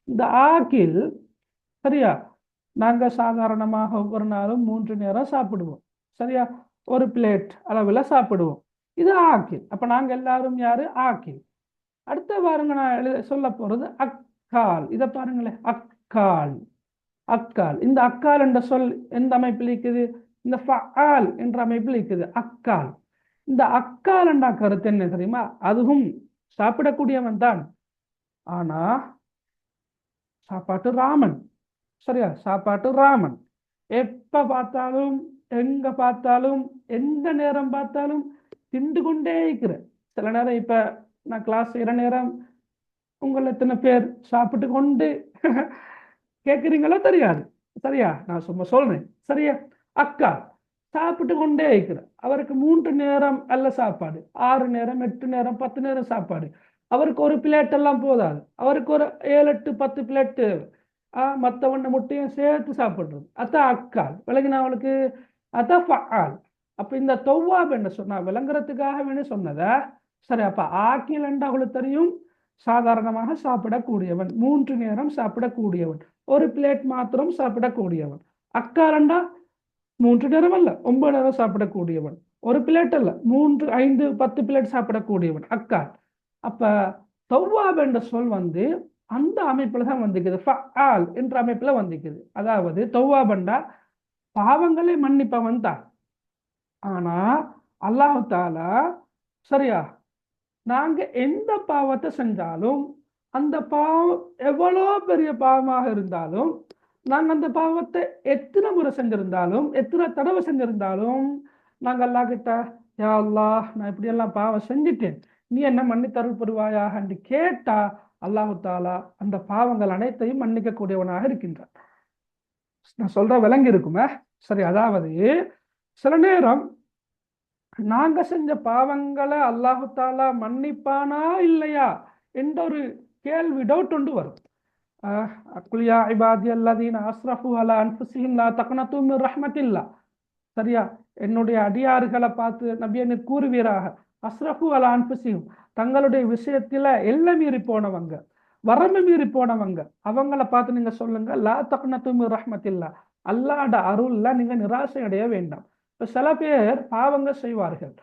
இந்த ஆக்கில், சரியா, நாங்க சாதாரணமாக ஒவ்வொரு நாளும் 3 நேரம் சாப்பிடுவோம். சரியா? ஒரு பிளேட் அளவுல சாப்பிடுவோம். இது ஆக்கில். அப்ப நாங்க எல்லாரும் யாரு? ஆக்கில். அடுத்த பாருங்க, நான் சொல்ல போறது அக்கால். இதை பாருங்களேன், அக்கால். அக்கால், இந்த அக்கால் என்ற சொல் எந்த அமைப்பில் இருக்குது? இந்த ஃபஆல் என்ற அமைப்பில் இருக்குது. அக்கால். இந்த அக்கால் என்ற கருத்து என்ன தெரியுமா? அதுவும் சாப்பிடக்கூடியவன் தான், ஆனா சாப்பாட்டு ராமன். சரியா? சாப்பாட்டு ராமன். எப்ப பார்த்தாலும், எங்க பார்த்தாலும், எந்த நேரம் பார்த்தாலும் திண்டு கொண்டே இருக்கிற. சில நேரம் இப்ப நான் கிளாஸ் செய்யற நேரம் உங்களை எத்தனை பேர் சாப்பிட்டு கொண்டு கேட்குறீங்களோ தெரியாது. சரியா? நான் சும்மா சொல்றேன். சரியா? அக்கா சாப்பிட்டு கொண்டே இருக்கிற. அவருக்கு 3 நேரம் அல்ல சாப்பாடு, 6 நேரம், 8 நேரம், 10 நேரம் சாப்பாடு. அவருக்கு ஒரு பிளேட் எல்லாம் போதாது, அவருக்கு ஒரு 7, 8, 10 பிளேட்டு மற்றவண்ண முட்டையும் சேர்த்து சாப்பிடுறது. அதான் அக்கால். விளங்கினா அவளுக்கு? அதான் ஃபஆல். அப்ப இந்த தௌவாப் என்ன சொன்னா விளங்குறதுக்காக வேண்டி சொன்னதா? சரி, அப்ப ஆக்கில் என்றா அவளுக்கு தெரியும், சாதாரணமாக சாப்பிடக்கூடியவன், 3 நேரம் சாப்பிடக்கூடியவன், ஒரு பிளேட் மாத்திரம் சாப்பிடக்கூடியவன். அக்காலண்டா 3 நேரம் அல்ல, 9 நேரம் சாப்பிடக்கூடியவன், ஒரு பிளேட் அல்ல, 3, 5, 10 பிளேட் சாப்பிடக்கூடியவன் அக்கால். அப்ப தௌவாப் என்ற சொல் அந்த அமைப்புல தான் வந்திருக்குது, ஃபஆல் என்ற அமைப்புல வந்திருக்குது. அதாவது தௌவாபண்டா பாவங்களை மன்னிப்பவன் தான். ஆனா அல்லாஹ் தாலா, சரியா, நாங்க எந்த பாவத்தை செஞ்சாலும், அந்த பாவம் எவ்வளோ பெரிய பாவமாக இருந்தாலும், நாங்க அந்த பாவத்தை எத்தனை முறை செஞ்சிருந்தாலும், எத்தனை தடவை செஞ்சிருந்தாலும், நாங்க அல்லாஹ் கிட்ட, யா அல்லாஹ், நான் இப்படியெல்லாம் பாவம் செஞ்சிட்டேன், நீ என்ன மன்னித்தருள் புரிவாயாக என்று கேட்டா அல்லாஹு தாலா அந்த பாவங்கள் அனைத்தையும் மன்னிக்க கூடியவனாக இருக்கின்றான். நான் சொல்ற விளங்கி இருக்குமே? சரி, அதாவது சில நேரம் நாங்க செஞ்ச பாவங்களை அல்லாஹு தாலா மன்னிப்பானா இல்லையா என்ற ஒரு கேள்வி டவுட் ஒன்று வரும். குலியா இபாதி அல்லதீன அஸ்ரஃபு அலா அன்ஃபுஸிஹிம் லா தக்னது மின் ரஹ்மத்தில்லாஹ். சரியா, என்னுடைய அடியார்களை பார்த்து நபியை நீர் கூறுவீராக, அஸ்ரஃபு அலா அன்ஃபுஸிஹிம், தங்களுடைய விஷயத்துல எல்லை மீறி போனவங்க, வரம்பு மீறி போனவங்க, அவங்கள பார்த்து நீங்க சொல்லுங்க, லா தக்னது மின் ரஹ்மத்தில்லாஹ், அல்லாஹ்ட அருள்ல நீங்க நிராசை அடைய வேண்டாம். இப்ப சில பேர் பாவங்க செய்வார்கள்.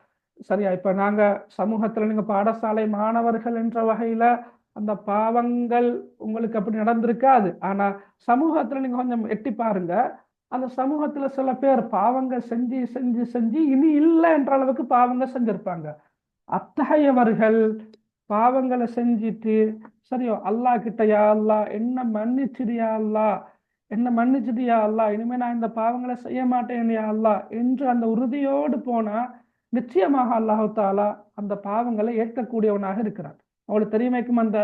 சரியா, இப்ப நாங்க சமூகத்துல நீங்க பாடசாலை மாணவர்கள் என்ற வகையில அந்த பாவங்கள் உங்களுக்கு அப்படி நடந்திருக்காது. ஆனா சமூகத்துல நீங்க கொஞ்சம் எட்டி பாருங்க, அந்த சமூகத்துல சில பேர் பாவங்கள் செஞ்சு செஞ்சு செஞ்சு இனி இல்லை என்ற அளவுக்கு பாவங்க செஞ்சிருப்பாங்க. அத்தகையவர்கள் பாவங்களை செஞ்சிட்டு சரியோ அல்லாஹ் கிட்ட, யா அல்லாஹ் என்ன மன்னிச்சிடியா அல்லாஹ், என்ன மன்னிச்சிடியா அல்லாஹ், இனிமே நான் இந்த பாவங்களை செய்ய மாட்டேன் யா அல்லாஹ் என்று அந்த உறுதியோடு போனா நிச்சயமாக அல்லாஹு தாலா அந்த பாவங்களை ஏற்கக்கூடியவனாக இருக்கிறான். அவளுக்கு தெரியுமைக்கும் அந்த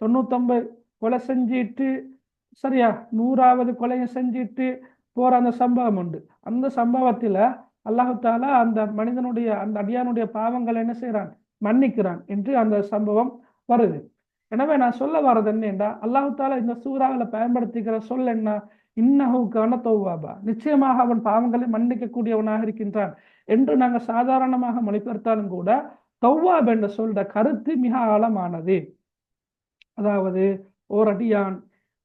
99 கொலை செஞ்சிட்டு சரியா 100வது கொலையை செஞ்சிட்டு போற அந்த சம்பவம் உண்டு. அந்த சம்பவத்துல அல்லாஹு தாலா அந்த மனிதனுடைய அந்த அடியானுடைய பாவங்களை என்ன செய்யறான், மன்னிக்கிறான் என்று அந்த சம்பவம் வருது. எனவே நான் சொல்ல வர்றது என்னன்னா, அல்லாஹு தாலா இந்த சூறாவில் பயன்படுத்திக்கிற சொல் என்ன, இன்னஹு கான தௌவாபா, நிச்சயமாக அவன் பாவங்களை மன்னிக்க கூடியவனாக இருக்கின்றான் என்று நாங்க சாதாரணமாக மொழிபெயர்த்தாலும் கூட தௌவாப் என்ற சொல்ற கருத்து மிக ஆழமானது. அதாவது ஒரு அடியான்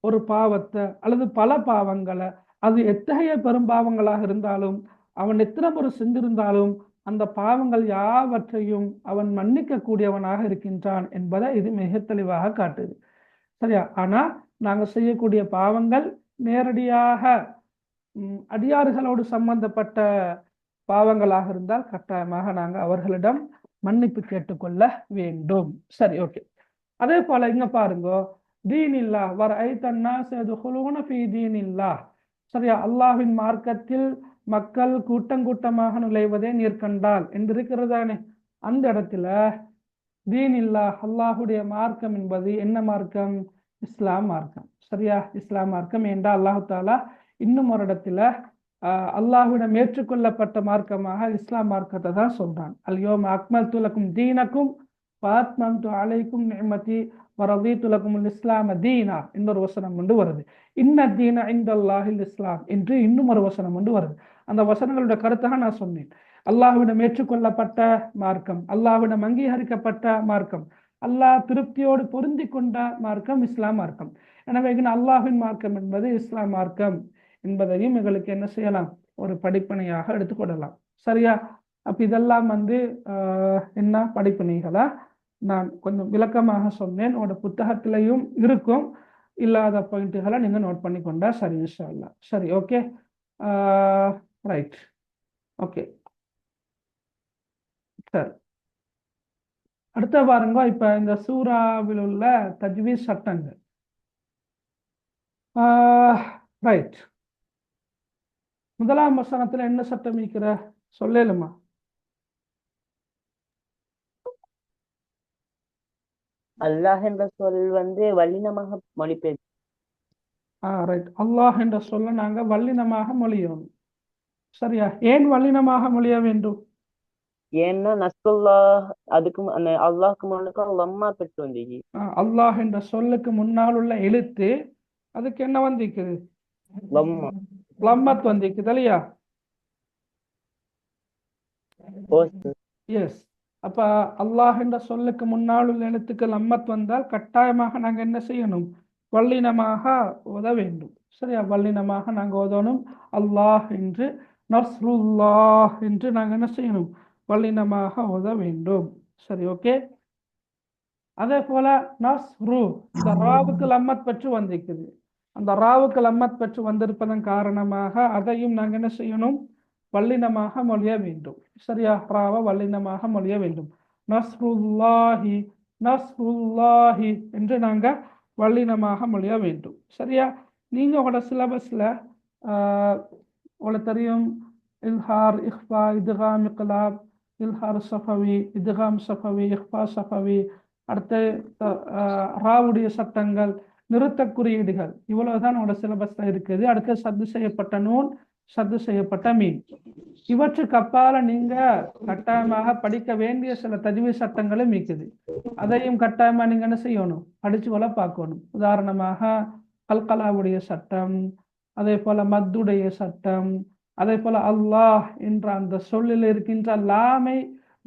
ஒரு பாவத்தை அல்லது பல பாவங்களை, அது எத்தகைய பெரும்பாவங்களாக இருந்தாலும், அவன் எத்தனை முறை செஞ்சிருந்தாலும் அந்த பாவங்கள் யாவற்றையும் அவன் மன்னிக்க கூடியவனாக இருக்கின்றான் என்பதை இது மிக தெளிவாக காட்டுது. சரியா, ஆனா நாங்க செய்யக்கூடிய பாவங்கள் நேரடியாக அடியார்களோடு சம்பந்தப்பட்ட பாவங்களாக இருந்தால் கட்டாயமாக நாங்க அவர்களிடம் மன்னிப்பு கேட்டுக்கொள்ள வேண்டும். சரி, ஓகே. அதே போல இங்க பாருங்க, தீனில்லா வர ஐத்தன்னா சேதுகுலூன ஃபீ தீனில்லா. சரியா, அல்லாஹ்வின் மார்க்கத்தில் மக்கள் கூட்டம் கூட்டமாக நுழைவதே நீர் கண்டால் என்று இருக்கிறதானே, அந்த இடத்துல தீனில்லா அல்லாஹுடைய மார்க்கம் என்பது என்ன மார்க்கம், இஸ்லாம் மார்க்கம். சரியா, இஸ்லாம் மார்க்கம் என்றால் அல்லாஹு தாலா இன்னும் ஒரு இடத்துல அல்லாஹ்விடம் ஏற்றுக்கொள்ளப்பட்ட மார்க்கமாக இஸ்லாம் மார்க்கத்தை தான் சொல்றான். அல்யோம் அக்மல்து லக்கும் தீனக்கும் வஅத்மம்து அலைக்கும் நிஅமதி வரதீது லக்குமுல் இஸ்லாம தீனா இன்னொரு வசனம் கொண்டு வருது. இன்ன தீன இன்தல்லாஹில் இஸ்லாம் என்று இன்னும் ஒரு வசனம் கொண்டு வருது. அந்த வசனங்களுடைய கருத்தாக நான் சொன்னேன். அல்லாஹ்விடம் ஏற்றுக்கொள்ளப்பட்ட மார்க்கம், அல்லாஹ்விடம் அங்கீகரிக்கப்பட்ட மார்க்கம், அல்லாஹ் திருப்தியோடு பொருந்தி கொண்ட மார்க்கம் இஸ்லாம் மார்க்கம். எனவே அல்லாஹ்வின் மார்க்கம் என்பது இஸ்லாம் மார்க்கம் என்பதையும் எங்களுக்கு என்ன செய்யலாம், ஒரு படிப்பனையாக எடுத்துக்கொள்ளலாம். சரியா, அப்ப இதெல்லாம் என்ன படிப்பனைகளா நான் கொஞ்சம் விளக்கமாக சொன்னேன். உங்களோட புத்தகத்திலையும் இருக்கும், இல்லாத பாயிண்ட்டுகளை நீங்க நோட் பண்ணி கொண்டா சரி இன்ஷா அல்லாஹ். சரி, ஓகே, ரைட், ஓகே. சரி, அடுத்த பாருங்க, இப்ப இந்த சூறாவில் உள்ள தஜ்வீஸ் சட்டங்கள். ரைட், முதலாம் வசனத்துல என்ன சட்டம் இருக்கிற சொல்லலுமா? அல்லாஹ் என்ற சொல் வல்லினமாக மொழிபெயர்ப்பு. ரைட், அல்லாஹ் என்ற சொல்ல நாங்க வல்லினமாக மொழியணும். சரியா, ஏன் வல்லினமாக மொழிய வேண்டும்? ஏன்னா நஸ்ருல்லா அதுக்கு அல்லாஹ்க்கு முன்னுக்கு லம்மா பெற்று வந்தீங்க. அல்லாஹ் என்ற சொல்லுக்கு முன்னால் உள்ள எழுத்து அதுக்கு என்ன வந்திருக்குது, லம்மா, லம்மத் வந்திருக்குது இல்லையா? எஸ். அப்ப அல்லாஹ் என்ற சொல்லுக்கு முன்னால் உள்ள எழுத்துக்கு லம்மத் வந்தால் கட்டாயமாக நாங்க என்ன செய்யணும், வல்லினமாக ஓத வேண்டும். சரியா, வல்லினமாக நாங்க ஓதணும். அல்லாஹ் என்று, நஸ்ருல்லாஹ் என்று நாங்க என்ன செய்யணும், வல்லினமாக ஓத வேண்டும். சரி, ஓகே. அதே போல நஸ்ரு, இந்த ராவுக்கு லம்மத் பெற்று வந்திருக்குது. அந்த ராவுக்கு லம்மத் பெற்று வந்திருப்பதன் காரணமாக அதையும் நாங்க என்ன செய்யணும், வல்லினமாக மொழிய வேண்டும். சரியா, ராவ வல்லினமாக மொழிய வேண்டும். நஸ்ருல்லாஹி, நஸ்ருல்லாஹி என்று நாங்க வல்லினமாக மொழிய வேண்டும். சரியா, நீங்க உங்களோட சிலபஸ்ல உங்களுக்கு தெரியும், இல்ஹார், இஹ்ஃபா, இத்காம், இக்லாப், இல்ஹார் சஃபவி, இத்காம் சஃபவி, இஹ்ஃபா சஃபவி, அடுத்து ராவுடைய சட்டங்கள், நிறுத்த குறியீடுகள், இவ்வளவுதான் உங்களோட சிலபஸ்ல இருக்குது. அடுத்து சத்து செய்யப்பட்ட நூன், சத்து செய்யப்பட்ட மீன். இவற்றுக்கு அப்பால நீங்க கட்டாயமாக படிக்க வேண்டிய சில தஜ்வீத் சட்டங்களும் இருக்குது. அதையும் கட்டாயமா நீங்க என்ன செய்யணும், படிச்சு கொள்ள பார்க்கணும். உதாரணமாக கல்கலாவுடைய சட்டம், அதே போல மத்துடைய சட்டம், அதே போல அல்லாஹ் என்ற அந்த சொல்லில் இருக்கின்ற லாமை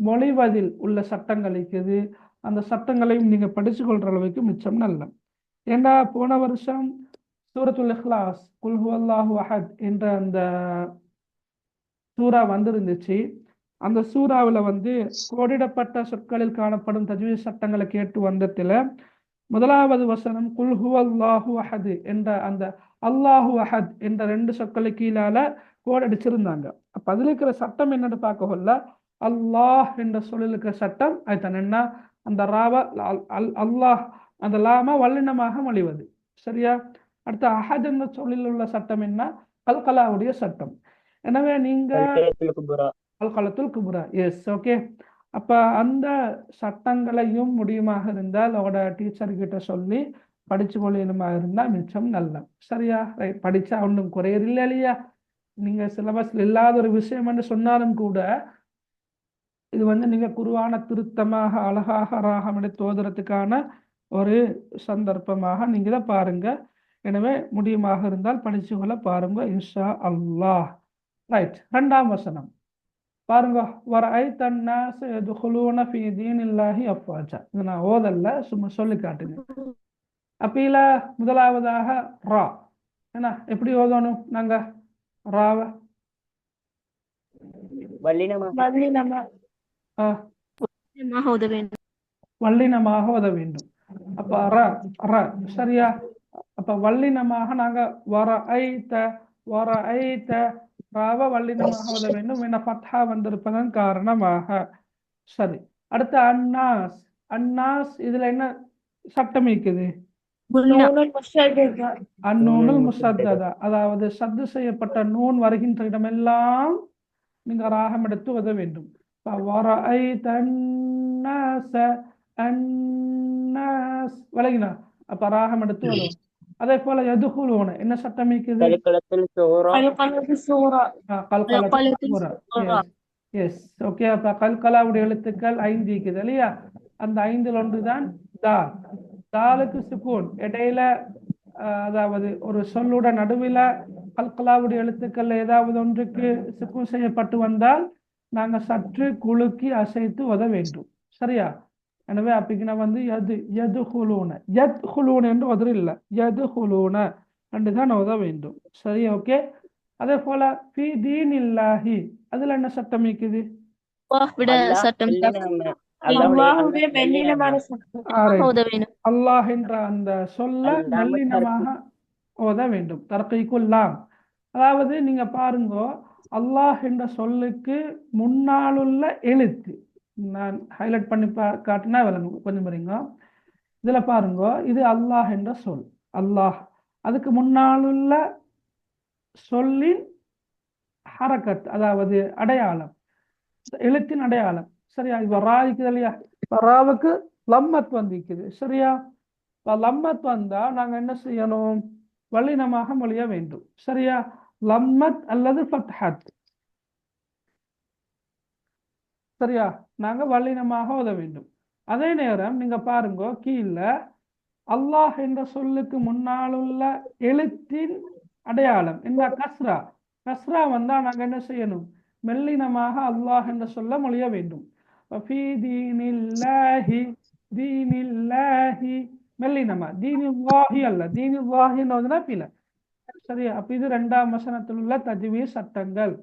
மொழிவதில் உள்ள சட்டங்கள் இருக்குது. அந்த சட்டங்களையும் நீங்க படிச்சு கொள்ற அளவுக்கு மிச்சம் நல்ல. ஏண்டா போன வருஷம் சூரத்துல் இஹ்லாஸ் குல் ஹுவல்லாஹு அஹத் என்ற அந்த சூறா வந்திருந்துச்சு. அந்த சூறாவில் கோடிடப்பட்ட சொற்களில் காணப்படும் தஜ்வீத் சட்டங்களை கேட்டு வந்ததுல முதலாவது வசனம் குல் ஹுவல்லாஹு அஹத் என்ற அந்த அல்லாஹு அஹத் என்ற 2 சொற்களுக்கு கீழால கோடடிச்சிருந்தாங்க. அப்ப அதுல இருக்கிற சட்டம் என்னன்னு பார்க்க கொள்ள அல்லாஹ் என்ற சொல்லில் இருக்கிற சட்டம் அதுதான் என்ன, அந்த ராவ அல்லாஹ் அந்த லாம வல்லினமாக மொழிவது. சரியா? அடுத்து அஹத் என்ற சொல்லில் உள்ள சட்டம் என்ன, கல்கலாவுடைய சட்டம். எனவே நீங்க அல்கலத்துல் குபுரா, எஸ், ஓகே. அப்ப அந்த சட்டங்களையும் முடியுமாக இருந்தால் அவரோட டீச்சர் கிட்ட சொல்லி படிச்சு கொள்ளையுமாக இருந்தா மிச்சம் நல்ல. சரியா? ரைட். படிச்சா ஒன்றும் குறையில்லை இல்லையா? நீங்க சிலபஸ்ல இல்லாத ஒரு விஷயம் என்று சொன்னாலும் கூட இது நீங்க குருவான திருத்தமாக அழகாக ராகம் எடுத்து ஓதுறதுக்கான ஒரு சந்தர்ப்பமாக நீங்க இதை பாருங்க. எனவே முடியுமாக இருந்தால் படிச்சு கொள்ள பாருங்க, இன்ஷா அல்லாஹ். ரைட். 2ஆம் வசனம் பாருங்க. வரஐத الناس يدخلون في دين الله أفواجا. இது நான் ஓதல்ல, சும்மா சொல்லி காட்டுங்க. அப்பீல முதலாவதாக ரா என்ன, எப்படி ஓதணும் நாங்க ராவ? ஓத வேண்டும். வல்லினமாக ஓத வேண்டும். அப்ப ர ர, சரியா? அப்ப வல்லினமாக நாங்க வரஐத வரஐத ராவ வல்லினமாக ஓத வேண்டும். என்ன ஃபத்ஹா வந்திருப்பதன் காரணமாக. சரி. அடுத்து அன்னாஸ். அன்னாஸ் இதுல என்ன சட்டம் இருக்குது? அந்நூனுல் முஸத்ததா, அதாவது சத்து செய்யப்பட்ட நூன் வருகின்ற இடமெல்லாம் நீங்க ராகம் எடுத்து ஓத வேண்டும். வரஐத அன்னாஸ அன்னாஸ், விளங்கினா? அப்ப ராகம் எடுத்து ஓதும். அதே போல யதுகுலூன என்ன சட்டம் இருக்குது? Yes, okay. அப்ப கல்கலாவுடைய எழுத்துக்கள் 5 இருக்குது இல்லையா? அந்த 5ல் ஒன்றுதான் தால். தாலுக்கு சுக்கூன் இடையில, அதாவது ஒரு சொல்லோட நடுவில் கல்கலாவுடைய எழுத்துக்கள் ஏதாவது ஒன்றுக்கு சுக்கூன் செய்யப்பட்டு வந்தால் நாங்க சற்று குலுக்கி அசைத்து ஓத வேண்டும். சரியா? எனவே அப்படின்னா எது ஹுலூன என்று ஓதுறது இல்லை, எது ஹுலூன என்றுதான் ஓத வேண்டும். சரி, ஓகே. அதே போல ஃபி தீனில்லாஹி, அதுல என்ன சட்டம் இருக்குது? சட்டம் அல்லாஹ் என்ற அந்த சொல்ல மெல்லினமாக ஓத வேண்டும். தர்கீக்குல்லாம், அதாவது நீங்க பாருங்க, அல்லாஹ் என்ற சொல்லுக்கு முன்னாலுள்ள எழுத்து நான் ஹைலைட் பண்ணி காட்டினா விளங்கும். கொஞ்சம் பாருங்க, இதுல பாருங்க, இது அல்லாஹ் என்ற சொல். அல்லாஹ், அதுக்கு முன்னாலுள்ள சொல்லின் ஹரக்கத், அதாவது அடையாளம், எழுத்தின் அடையாளம். சரியா? இப்ப ரா இருக்குது இல்லையா? ராவுக்கு லம்மத் வந்திருக்குது. சரியா? லம்மத் வந்தா நாங்க என்ன செய்யணும்? வல்லினமாக மொழிய வேண்டும். சரியா? லம்மத் அல்லது ஃபத்ஹத். சரியா? நாங்க வல்லினமாக ஓத வேண்டும். அதே நேரம் நீங்க பாருங்க, கீழே அல்லாஹ் என்ற சொல்லுக்கு முன்னாலுள்ள எழுத்தின் அடையாளம் என்ன? கஸ்ரா. கஸ்ரா வந்தா நாங்க என்ன செய்யணும்? மெல்லினமாக அல்லாஹ் என்ற சொல்ல மொழிய வேண்டும். மெல்லினமா, தீனில்லாஹி அல்ல, தீனில்லாஹின்னு பில. சரியா? அப்ப இது 2ஆம் வசனத்தில் உள்ள தஜ்வீத் சட்டங்கள்.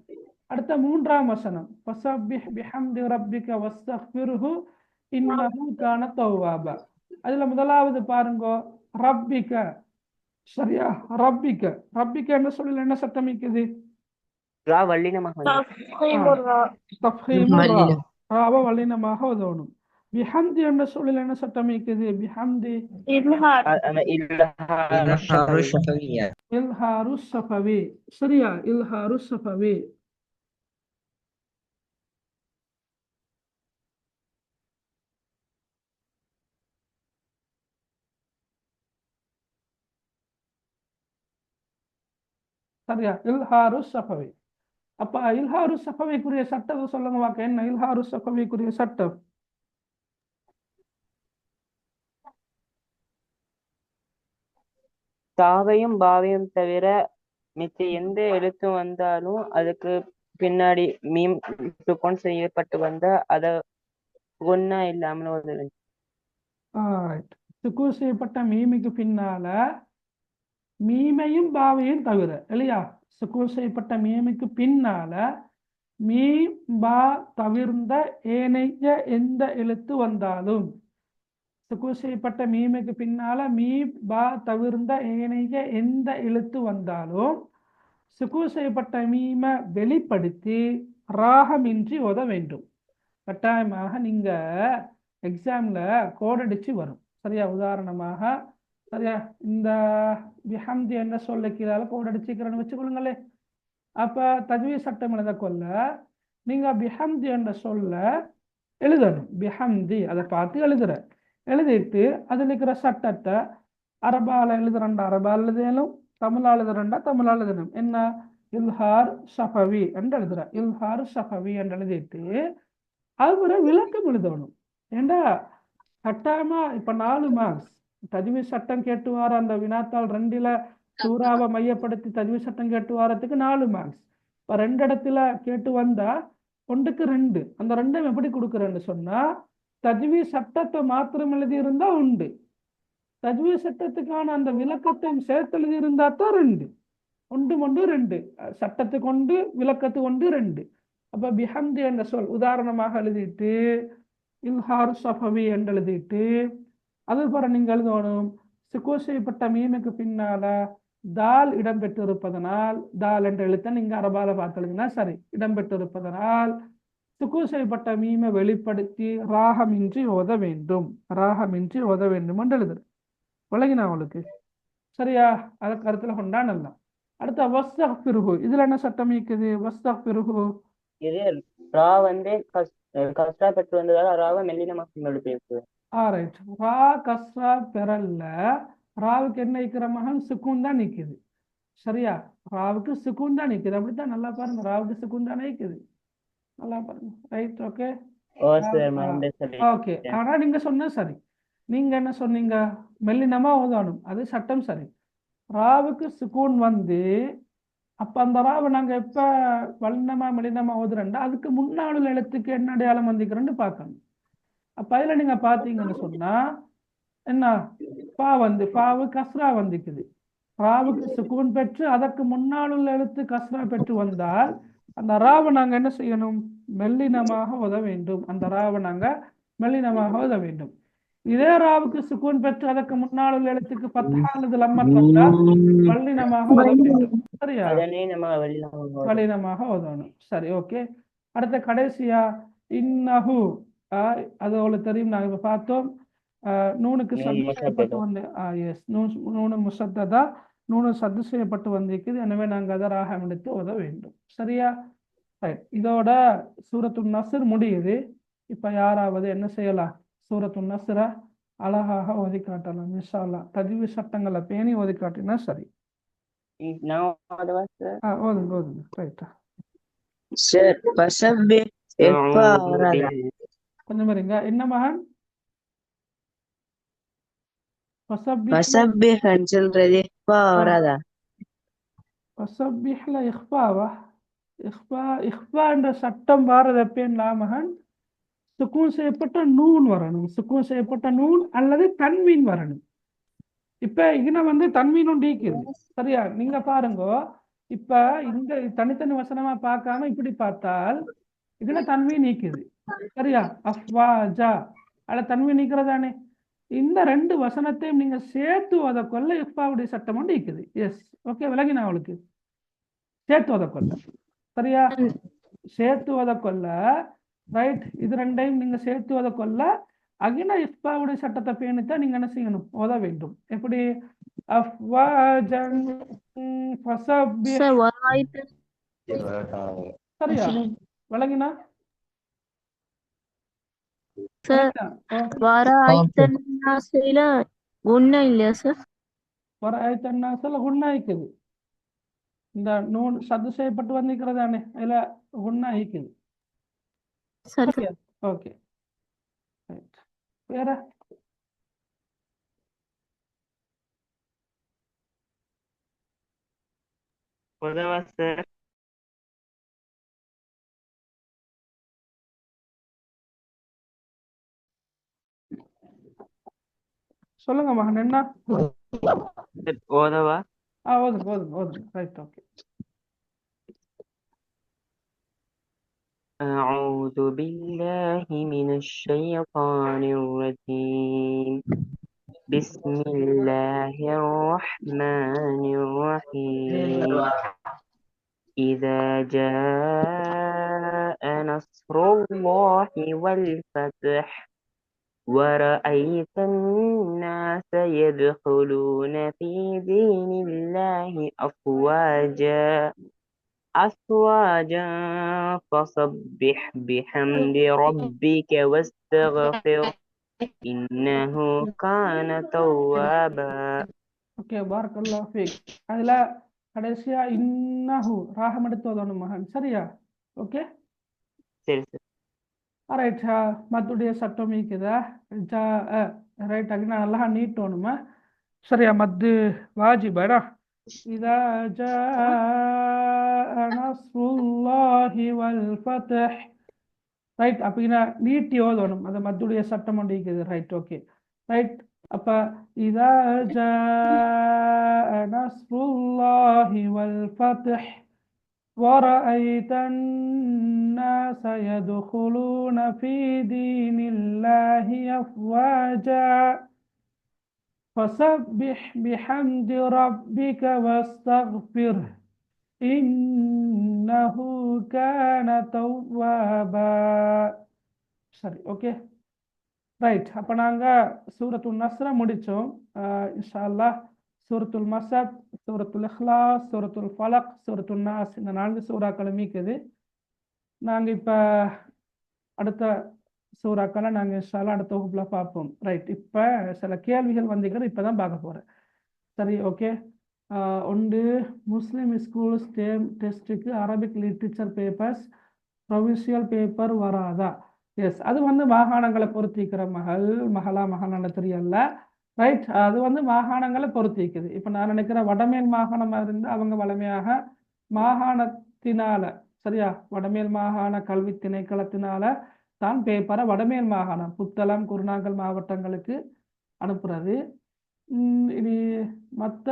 அடுத்த 3ஆம் வசனம் ஃபஸப்பிஹ் பிஹம்தி ரப்பிக வஸ்தக்ஃபிர்ஹு இன்னஹு கான தவ்வாபா. அதுல முதலாவது பாருங்க, ரப்பிக. சரியா? ரப்பிக ரப்பிக என்ன சொல்லல என்ன சட்டம் இருக்குது? ராவ வல்லினமாக ஓதணும். பிஹம்தி என்ற சொல்லில் என்ன சட்டம் இருக்குது? பிஹம்தி இல்ஹாரு ஸஃபவி. சரியா? இல்ஹாரு ஸஃபவி. சரியா? இல்ஹாரு ஷஃபவி. அப்ப இல்ஹாரு ஷஃபவிக்குரிய சட்டத்தை சொல்லுங்க வாக்க. என்ன இல்ஹாரு ஷஃபவிக்குரிய சட்டம்? தாவையும் பாவையும் தவிர மிச்ச எந்த எழுத்து வந்தாலும் அதுக்கு பின்னாடி மீம் சுக்கோன் செய்யப்பட்டு வந்தா அத ஒன்னா இல்லாமல் ஓத வேண்டும். ரைட். சுக்கூன் செய்யப்பட்ட மீமுக்கு பின்னால மீமையும் பாவையும் தவிர இல்லையா? சுக்கூன் செய்யப்பட்ட மீமுக்கு பின்னால மீம் பா தவிர்ந்த ஏனைய எந்த எழுத்து வந்தாலும், சுக்கூன் செய்யப்பட்ட மீமுக்கு பின்னால மீம் பா தவிர்ந்த ஏனைய எந்த எழுத்து வந்தாலும் சுக்கூன் செய்யப்பட்ட மீமை வெளிப்படுத்தி ராகமின்றி ஓத வேண்டும். கட்டாயமாக நீங்க எக்ஸாம்ல கோட் அடிச்சு வரும். சரியா? உதாரணமாக சரியா இந்த பிஹம்தி என்ன சொல்ல கீழால கோட் அடிச்சுக்கிறேன்னு வச்சுக்கொள்ளுங்களே. அப்ப தஜ்வீத் சட்டம் எழுத கொள்ள நீங்க பிஹம்தி என்ற சொல்ல எழுதணும். பிஹம்தி அதை பார்த்து எழுதிட்டு அதில் இருக்கிற சட்டத்தை அரபால எழுதுறண்டா அரபால் எழுதணும், தமிழால் எழுதுறண்டா தமிழால் எழுதணும். என்ன? இல்ஹார் ஷஃபவி என்று எழுதுற. இல்ஹார் ஷஃபவி என்று எழுதிட்டு அதுக்கு விளக்கம் எழுதணும். ஏண்டா கட்டாயமா இப்ப 4 மார்க்ஸ் தஜ்வீத் சட்டம் கேட்டு வார அந்த வினாத்தாள் 2ல சூறாவை மையப்படுத்தி தஜ்வீத் சட்டம் கேட்டு வாரத்துக்கு 4 மார்க்ஸ். இப்ப 2 இடத்துல கேட்டு வந்தா 1க்கு 2. அந்த 2 எப்படி கொடுக்குறேன்னு சொன்னா தஜ்வீத் சட்டத்தை மாத்திரம் எழுதி இருந்தா உண்டு, தஜ்வீத் சட்டத்துக்கான அந்த விளக்கத்தையும் சேர்த்து எழுதி இருந்தா தான் 2. 1 2 சட்டத்துக்கு 1 விளக்கத்துக்கு 1 2. அப்ப பிஹம்தி என்ற சொல் உதாரணமாக எழுதிட்டு இல்ஹார் ஷஃபவி என்று எழுதிட்டு அது போல நீங்க எழுதணும். சுக்கூன் செய்யப்பட்ட மீனுக்கு பின்னால தால் இடம்பெற்று இருப்பதனால், தால் என்ற எழுத்தை நீங்க அரபால பார்த்து எழுதினா சரி, இடம்பெற்று இருப்பதனால் சுக்கூன் செய்யப்பட்ட மீமை வெளிப்படுத்தி ராகமின்றி ஓத வேண்டும், ராகமின்றி ஓத வேண்டும் என்று எழுதுறேன். விளங்கினா உங்களுக்கு? சரியா? அதை கருத்துல கொண்டா நல்லா. அடுத்த வஸ்தக்ஃபிருஹு, இதுல என்ன சட்டம் இருக்குது? வஸ்தக்ஃபிருஹு இது ரா வந்து கஸ்ரா பெற்று வந்ததால ராவை மெல்லினமாக எழுப்பியிருக்கு. ரைட். ரா கஸ்ரா பெறல்ல, ராவுக்கு என்ன நிற்கிற மகன் சுக்கூன் தான் நிற்குது. சரியா? ராவுக்கு சுக்கூன் தான் நிற்குது. அப்படித்தான் நல்லா பாருங்க, ராவுக்கு சுக்கூன் தான் நிற்குது. நல்லா பாருங்க. ரைட். Okay okay. ஆனா நீங்க சொன்ன சரி, நீங்க என்ன சொன்னீங்க? மெல்லினமா ஓதணும், அது சட்டம் சரி. ராவுக்கு சுக்கூன் வந்து அப்ப அந்த ராவை நாங்க எப்ப வல்லினமா மெல்லினமா ஓதுறோம்டா அதுக்கு முன்னாள் உள்ள எழுத்துக்கு என்ன அடையாளம் வந்திக்கிறோன்னு பார்க்கணும். அப்ப அதுல நீங்க பாத்தீங்கன்னு சொன்னா என்ன? பாவு கஸ்ரா வந்துக்குது. ராவுக்கு சுக்கூன் பெற்று அதற்கு முன்னால் உள்ள எழுத்து கஸ்ரா பெற்று வந்தால் அந்த ராவை நாங்க என்ன செய்யணும்? மெல்லினமாக ஓத வேண்டும். அந்த ராவை நாங்க மெல்லினமாக ஓத வேண்டும். இதே ராவுக்கு சுக்கூன் பெற்று அதற்கு முன்னால் உள்ள எழுத்துக்கு பத்தா அல்லது லம்மத் வந்தால் வல்லினமாக ஓத வேண்டும். சரியா? வல்லினமாக ஓதணும். சரி, ஓகே. அடுத்த கடைசியா இன்னஹு, அது உங்களுக்கு தெரியும், நாங்க இப்ப பார்த்தோம். நூனுக்கு சத்து செய்யப்பட்டு வந்து நூனு முசத்ததா, நூனு சத்து செய்யப்பட்டு வந்திருக்குது. எனவே நாங்கள் அதை ராகம் எடுத்து ஓத வேண்டும். சரியா? ரைட். இதோட சூரத்துன் நஸ்ர் முடியுது. இப்ப யாராவது என்ன செய்யலாம்? சூரத்துன் நஸ்ர அழகாக ஓதி காட்டலாம் இன்ஷா அல்லாஹ். தஜ்வீத் சட்டங்களை பேணி ஓதி காட்டினா சரி. ஓதுங்க. ரைட்டா? கொஞ்சம் இருங்க. என்ன மகன்? என்ற சட்டம் வாரது எப்படின்னா மகன், சுக்கூன் செய்யப்பட்ட நூன் வரணும். சுக்கூன் செய்யப்பட்ட நூன் அல்லது தன்வீன் வரணும். இப்ப இங்க வந்து தன்வீன் ஒன்று இருக்குது. சரியா? நீங்க பாருங்க, இப்ப இந்த தனித்தனி வசனமா பார்க்காம இப்படி பார்த்தால் இதுல தன்வீன் நீக்குது. சரியா? அஃப்வாஜா அல்ல தன்வீன் நீக்கிறதானே. இந்த 2 வசனத்தையும் நீங்க சேர்த்து ஓத கொள்ள இஃபாவுடைய சட்டம் ஒன்று இருக்குது. Yes, okay. விளங்கினா அவளுக்கு? சேர்த்து ஓத கொள்ள. சரியா? சேர்த்து ஓத கொள்ள. ரைட். இது 2ஐயும் நீங்க சேர்த்து ஓத கொள்ள அகின இஃபாவுடைய சட்டத்தை பேணித்தான் நீங்க என்ன செய்யணும்? ஓத வேண்டும். எப்படி? அஃப்வாஜன் ஃபஸப்பிஹ். சரியா? விளங்கினா? குன்னா இல்லையா சார்? வராய்த்தன்னாசல குன்னா இருக்குது. இந்த நூன் சத்து செய்யப்பட்டு வந்திருக்கிறதானே அதில் ஒன்றா இருக்குது. சரி சரியா? Okay, right. வேற உதவா சார். சொல்லுங்க மகன், என்ன? ஓதவா. ஓதுங்க ஓதுங்க ஓதுங்க. Right, okay. أعوذ بالله من الشيطان الرجيم. بسم الله الرحمن الرحيم. إذا جاء نصر الله والفتح ورأيت الناس يدخلون في دين الله أفواجا فسبح بحمد ربك واستغفر إنه كان توابا. ஓகே, பாரக்கல்லாஹ் ஃபீக். அதில் கடைசியா இன்னஹு ராகம் எடுத்து ஓதணும் மகன். சரியா? ஓகே, சரி சார். ரைட். மத்துடைய சட்டம் இருக்குதா? ஜா ரைட். அங்கே நல்லா நீட்டணுமா? சரியா? மத்து வாஜிபடா. இதா ஜா நஸ்ருல்லாஹி வல் ஃபத்ஹ். ரைட். அப்படின்னா நீட்டி ஓதணும். அது மத்துடைய சட்டம் ஒன்று இருக்குது. Right, okay, right. அப்ப இதா ஜா நஸ்ருல்லாஹி வல் ஃபத்ஹ் ورأيت الناس يدخلون في دين الله أفواجا فسبح بحمد ربك واستغفره إنه كان توابا. சரி, ஓகே, ரைட். அப்போ நாங்கள் சூரத்துல் நஸ்ரை முடித்தோம். இன்ஷா அல்லாஹ் சூரத்துல் மஸத், சூரத்துல் இஹ்லாஸ், சூரத்துல் ஃபலக், சூரத்துல் நாஸ், இந்த 4 சூறாக்களும் இருக்குது. நாங்கள் இப்போ அடுத்த சூறாக்களை நாங்கள் இன்ஷா அல்லாஹ் அடுத்த வகுப்பில் பார்ப்போம். ரைட். இப்போ சில கேள்விகள் வந்திருக்கிறது, இப்போ தான் பார்க்க போகிறேன். சரி, ஓகே. ஒன்று, முஸ்லீம் ஸ்கூல்ஸ் டெஸ்ட்டுக்கு Arabic literature papers provincial paper வராதா? எஸ், அது வந்து மாகாணங்களை பொறுத்திக்கிற மகாணம் தெரியல. ரைட். அது வந்து மாகாணங்களை பொறுத்திக்குது. இப்போ நான் நினைக்கிறேன் வடமேல் மாகாணமாக இருந்து அவங்க வளமையாக மாகாணத்தினால, சரியா, வடமேல் மாகாண கல்வி திணைக்களத்தினால தான் பேப்பரை வடமேல் மாகாணம் புத்தளம் குருநாகல் மாவட்டங்களுக்கு அனுப்புறது. இது மற்ற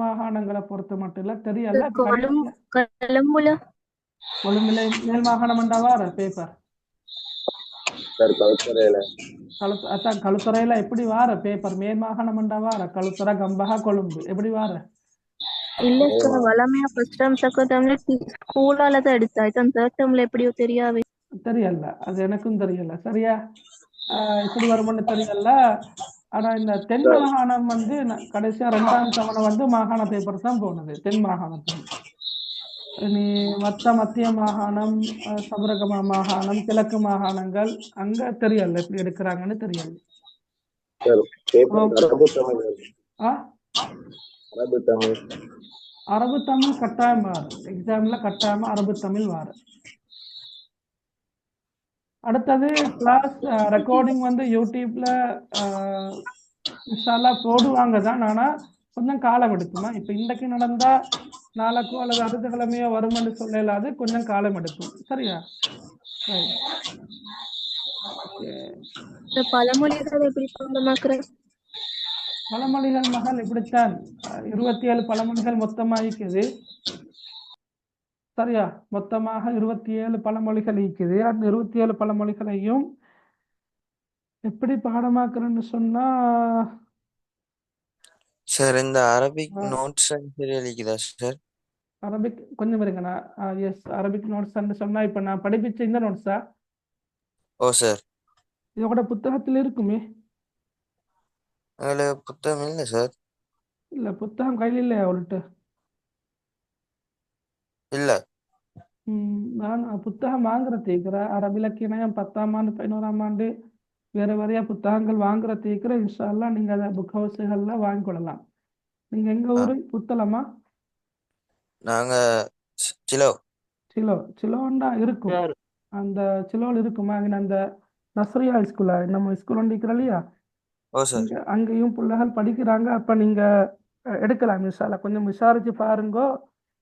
மாகாணங்களை பொறுத்த மட்டும் இல்லை, தெரியல. கொழும்புல கொழும்புல மேல் மாகாணம் என்றாவார பேப்பர் அதான் களுத்துறையில எப்படி வார பேப்பர் மேல் மாகாணம் என்றாவார களுத்துறை கம்பகா கொழும்பு எப்படி வார? இல்ல சார், வளமையா ஃபர்ஸ்ட் டேர்ம் செகண்ட் டேர்ம்ல ஸ்கூலால தான் எடுத்தா. இதான் தேர்ட் டேர்ம்ல எப்படியோ தெரியாது. தெரியல, அது எனக்கும் தெரியல. சரியா? எப்படி வரும்னு தெரியல. ஆனா இந்த தென் மாகாணம் வந்து கடைசியா 2ஆம் தவணை வந்து மாகாண பேப்பர் தான் போனது தென் மாகாணத்தில். இனி மத்திய மாகாணம், சபரகம மாகாணம், கிழக்கு மாகாணங்கள் அங்க தெரியல எப்படி எடுக்கிறாங்கன்னு தெரியல. அரபு தமிழ் கட்டாயம் வாரு எக்ஸாம்ல, கட்டாயமா அரபு தமிழ் வாரு. அடுத்தது கிளாஸ் ரெக்கார்டிங் வந்து யூடியூப்ல இன்ஷா அல்லாஹ் போடுவாங்க தான். ஆனா கொஞ்சம் காலம் எடுக்குமா. இப்ப இன்றைக்கு நடந்தா நாளைக்கோ அல்லது அடுத்த கிழமையோ வரும்னு சொல்லலாது, கொஞ்சம் காலம் எடுக்கும். சரியா? பழமொழிகள் எப்படி பாடமாக்குறது? பழமொழிகள் மகள் இப்படித்தான். 27 பழமொழிகள் மொத்தமா இருக்குது. சரியா? மொத்தமாக 27 பழமொழிகள் இருக்குது. அந்த 27 பழமொழிகளையும் எப்படி பாடமாக்குறேன்னு சொன்னா சார், இந்த அரபிக் நோட்ஸ் அளிக்குதா சார்? அரபிக் கொஞ்சம் இருங்கண்ணா. எஸ், அரபிக் நோட்ஸ் சொன்னா இப்ப நான் படிப்பிச்ச இந்த நோட்ஸா? ஓ சார், இதோட புத்தகத்தில் இருக்குமே. அதில் புத்தகம் இல்லை சார். இல்ல, புத்தகம் கையில் இல்லையா அவள்கிட்ட? இல்லை. நான் புத்தகம் வாங்குற தீக்கிறேன். அரபிலக்கியம் 10ஆம் ஆண்டு 11ஆம் ஆண்டு வேற வேறையா புத்தகங்கள் வாங்குற தீக்கிறேன். இன்ஷா அல்லாஹ் நீங்க அதை புக் ஹவுஸுகள்ல வாங்கிக்கொள்ளலாம். நீங்க எங்க ஊரு? புத்தளமா? நாங்க கிலோ. சிலோண்டா இருக்கும். சார் அந்த சிலோவில் இருக்குமா அங்கே அந்த நஸ்ரியா ஸ்கூலா நம்ம ஸ்கூல் ஒன்று இல்லையா, ஓ சார். அங்கேயும் பிள்ளைகள் படிக்கிறாங்க. அப்போ நீங்கள் எடுக்கலாம் இன்ஷால்லா. கொஞ்சம் விசாரிச்சு பாருங்கோ,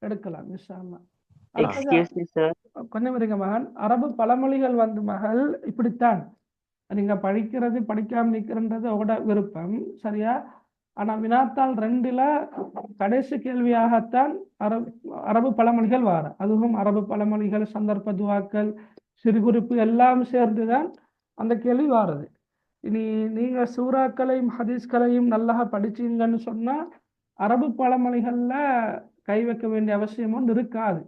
எடுக்கலாம் இன்ஷால்லா. அடுத்தது எக்ஸ்கியூஸ் மீ சார். கொஞ்சம் இருங்க மகன். அரபு பழமொழிகள் வந்து மகள் இப்படித்தான். நீங்க படிக்கிறது படிக்காம நிற்கிறன்றது உங்களோட விருப்பம், சரியா? ஆனா வினாத்தாள் 2ல கடைசி கேள்வியாகத்தான் அரபு அரபு பழமொழிகள் வார. அதுவும் அரபு பழமொழிகள், சந்தர்ப்ப துவாக்கள், சிறுகுறிப்பு எல்லாம் சேர்ந்துதான் அந்த கேள்வி வாருது. இனி நீங்க சூறாக்களையும் ஹதீஸ்களையும் நல்லா படிச்சீங்கன்னு சொன்னா அரபு பழமொழிகள்ல கை வைக்க வேண்டிய அவசியம் ஒன்று இருக்காது.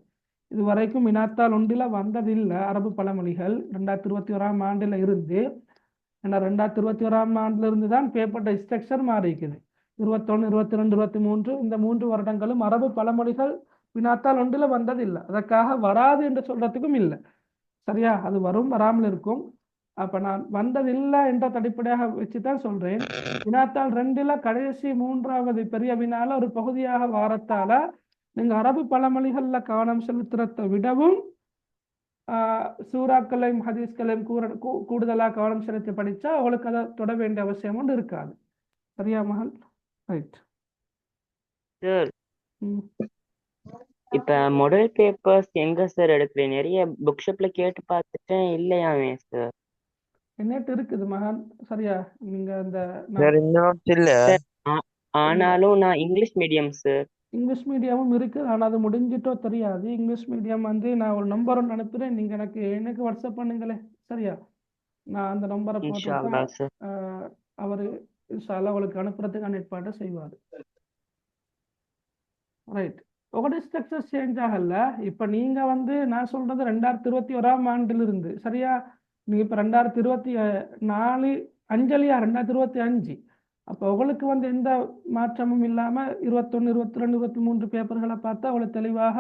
இது வரைக்கும் வினாத்தாள் 1ல வந்ததில்லை அரபு பழமொழிகள். 2021ஆம் ஆண்டுல இருந்து. ஏன்னா 2021ஆம் ஆண்டுல இருந்து தான் பேப்பர் ஸ்ட்ரக்சர் மாறி இருக்குது. 21, 22, 23 இந்த 3 வருடங்களும் அரபு பழமொழிகள் வினாத்தாள் 1ல வந்ததில்லை. அதற்காக வராது என்று சொல்றதுக்கும் இல்லை, சரியா? அது வரும், வராமல் இருக்கும். அப்ப நான் வந்ததில்லை என்ற அடிப்படையாக வச்சுதான் சொல்றேன். வினாத்தாள் 2ல கடைசி 3வது பெரிய வினால ஒரு பகுதியாக வாரத்தால நீங்க அரபு பழமொழிகள்ல கவனம் செலுத்துறதை விடவும் சூறாக்களையும் ஹதீஸ்களையும் கூடுதலாக கவனம் செலுத்தி படிச்சா அவளுக்கு அதை தொட வேண்டிய அவசியம் ஒன்று இருக்காது, சரியா மகள்? ரைட். சார் இப்ப மாடல் பேப்பர்ஸ் எங்க சார் எடுக்கிறேன்? நிறைய புக் ஷாப்ல கேட்டு பார்த்துட்டேன், இல்லையாமே சார். என்னட்டு இருக்குது மகன், சரியா? நீங்க அந்த சார் இந்த நோட்ஸ் இல்ல. ஆனாலும் நான் இங்கிலீஷ் மீடியம் சார். இங்கிலீஷ் மீடியமும் இருக்கு, ஆனால் அது முடிஞ்சிட்டோ தெரியாது. இங்கிலீஷ் மீடியம் வந்து நான் ஒரு நம்பர் ஒன்று அனுப்புறேன், நீங்க எனக்கு வாட்ஸ்அப் பண்ணுங்களேன், சரியா? நான் அந்த நம்பரை இன்ஷா போட்டு அல்லாஹ் சார். அவரு இன்ஷால்லா அவளுக்கு அனுப்புறதுக்கான ஏற்பாட்டை செய்வார். ரைட். உங்களுடைய ஸ்ட்ரக்சர் சேஞ்ச் ஆகல. இப்ப நீங்க வந்து நான் சொல்றது 2021ஆம் ஆண்டிலிருந்து, சரியா? நீங்க இப்ப 2024 அஞ்சலியா 2025. அப்போ உங்களுக்கு வந்து எந்த மாற்றமும் இல்லாம 21, 22, 23 பேப்பர்களை பார்த்தா அவ்வளவு தெளிவாக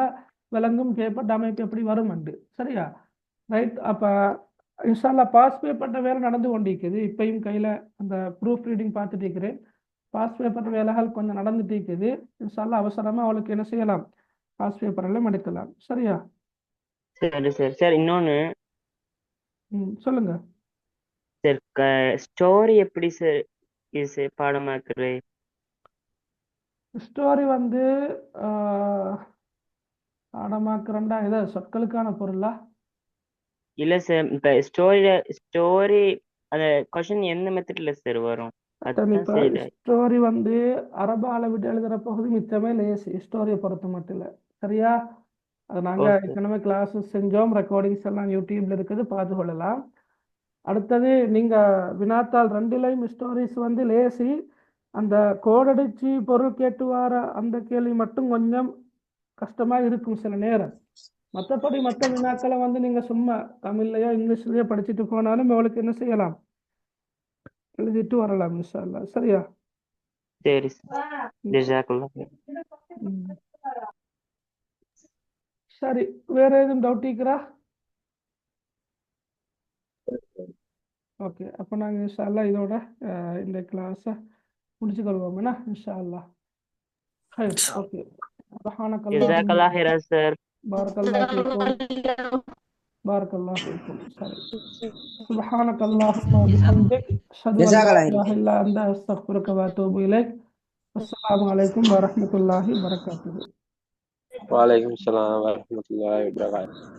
விளங்கும் பேப்பர் அமைப்பு எப்படி வரும் உண்டு, சரியா? ரைட். அப்ப இன்ஷால்லா பாஸ் பேப்பர்ட்ட வேலை நடந்து கொண்டிருக்குது. இப்பயும் கையில அந்த ப்ரூஃப் ரீடிங் பார்த்துட்டு இருக்கிறேன். பாஸ் பேப்பர் வேலைகள் கொஞ்சம் நடந்துட்டு இருக்குது. இன்ஷால்லா அவசரமா அவளுக்கு என்ன செய்யலாம், பாஸ் பேப்பர் எல்லாம் எடுக்கலாம், சரியா? சரி சார். சார் இன்னொன்னு சொல்லுங்க. சார், ஸ்டோரி எப்படி சார் இது சார் பாடமாக்குறது? ஸ்டோரி வந்து பாடமாக்குறேன்டா ஏதோ சொற்களுக்கான பொருளா? இல்ல சார், இப்ப ஸ்டோரி அந்த கொஸ்டின் எந்த மெத்தட்ல சார் வரும்? அதுதான் இப்ப சரி. ஸ்டோரி வந்து அரபால விட்டு எழுதுற பகுதி மிச்சமே லேசி, ஸ்டோரியை பொறுத்த மட்டும் இல்லை, சரியா? அது நாங்க ஓகே. ஏற்கனவே கிளாஸஸ் செஞ்சோம், ரெக்கார்டிங்ஸ் எல்லாம் யூடியூப்ல இருக்குது, பார்த்து கொள்ளலாம். அடுத்தது நீங்க வினாத்தாள் 2லையும் ஸ்டோரிஸ் வந்து லேசி. அந்த கோடடிச்சு பொருள் கேட்டு வர அந்த கேள்வி மட்டும் கொஞ்சம் கஷ்டமா இருக்கும் சில நேரம். மற்றபடி மற்ற வினாக்களை வந்து நீங்க சும்மா தமிழ்லயோ இங்கிலீஷ்லயோ படிச்சுட்டு போனாலும் உங்களுக்கு என்ன செய்யலாம், எழுதிட்டு வரலாம் இன்ஷா அல்லாஹ், சரியா? சரி சார். ஜஸாக்கல்லாஹ். சரி, வேற எதுவும் டவுட் இருக்கிறா? ஓகே, அப்போ நாங்கள் இன்ஷா அல்லாஹ் இதோட இந்த கிளாஸை முடிச்சுக்கொள்வோம்னா இன்ஷா அல்லாஹ். ஓகே. ஜஸாக்கல்லாஹ் ஹைரன் சார். பாரக்கல்லாஹு ஃபீக்கும். பாரக்கல்லாஹு ஃபீக்கும். சரி. சுப்ஹானக அல்லாஹும்ம வ பிஹம்திக் அஷ்ஹது அன் லா இலாஹ இல்லா அன்த அஸ்தக்ஃபிருக வ அத்தூபு இலைக். அஸ்ஸலாமு அலைக்கும் வ ரஹ்மத்துல்லாஹி வ பரகாத்துஹு. வலைக்கும் ஸலாம் வரஹ்மத்துல்லாஹி வபரகாத்துஹு.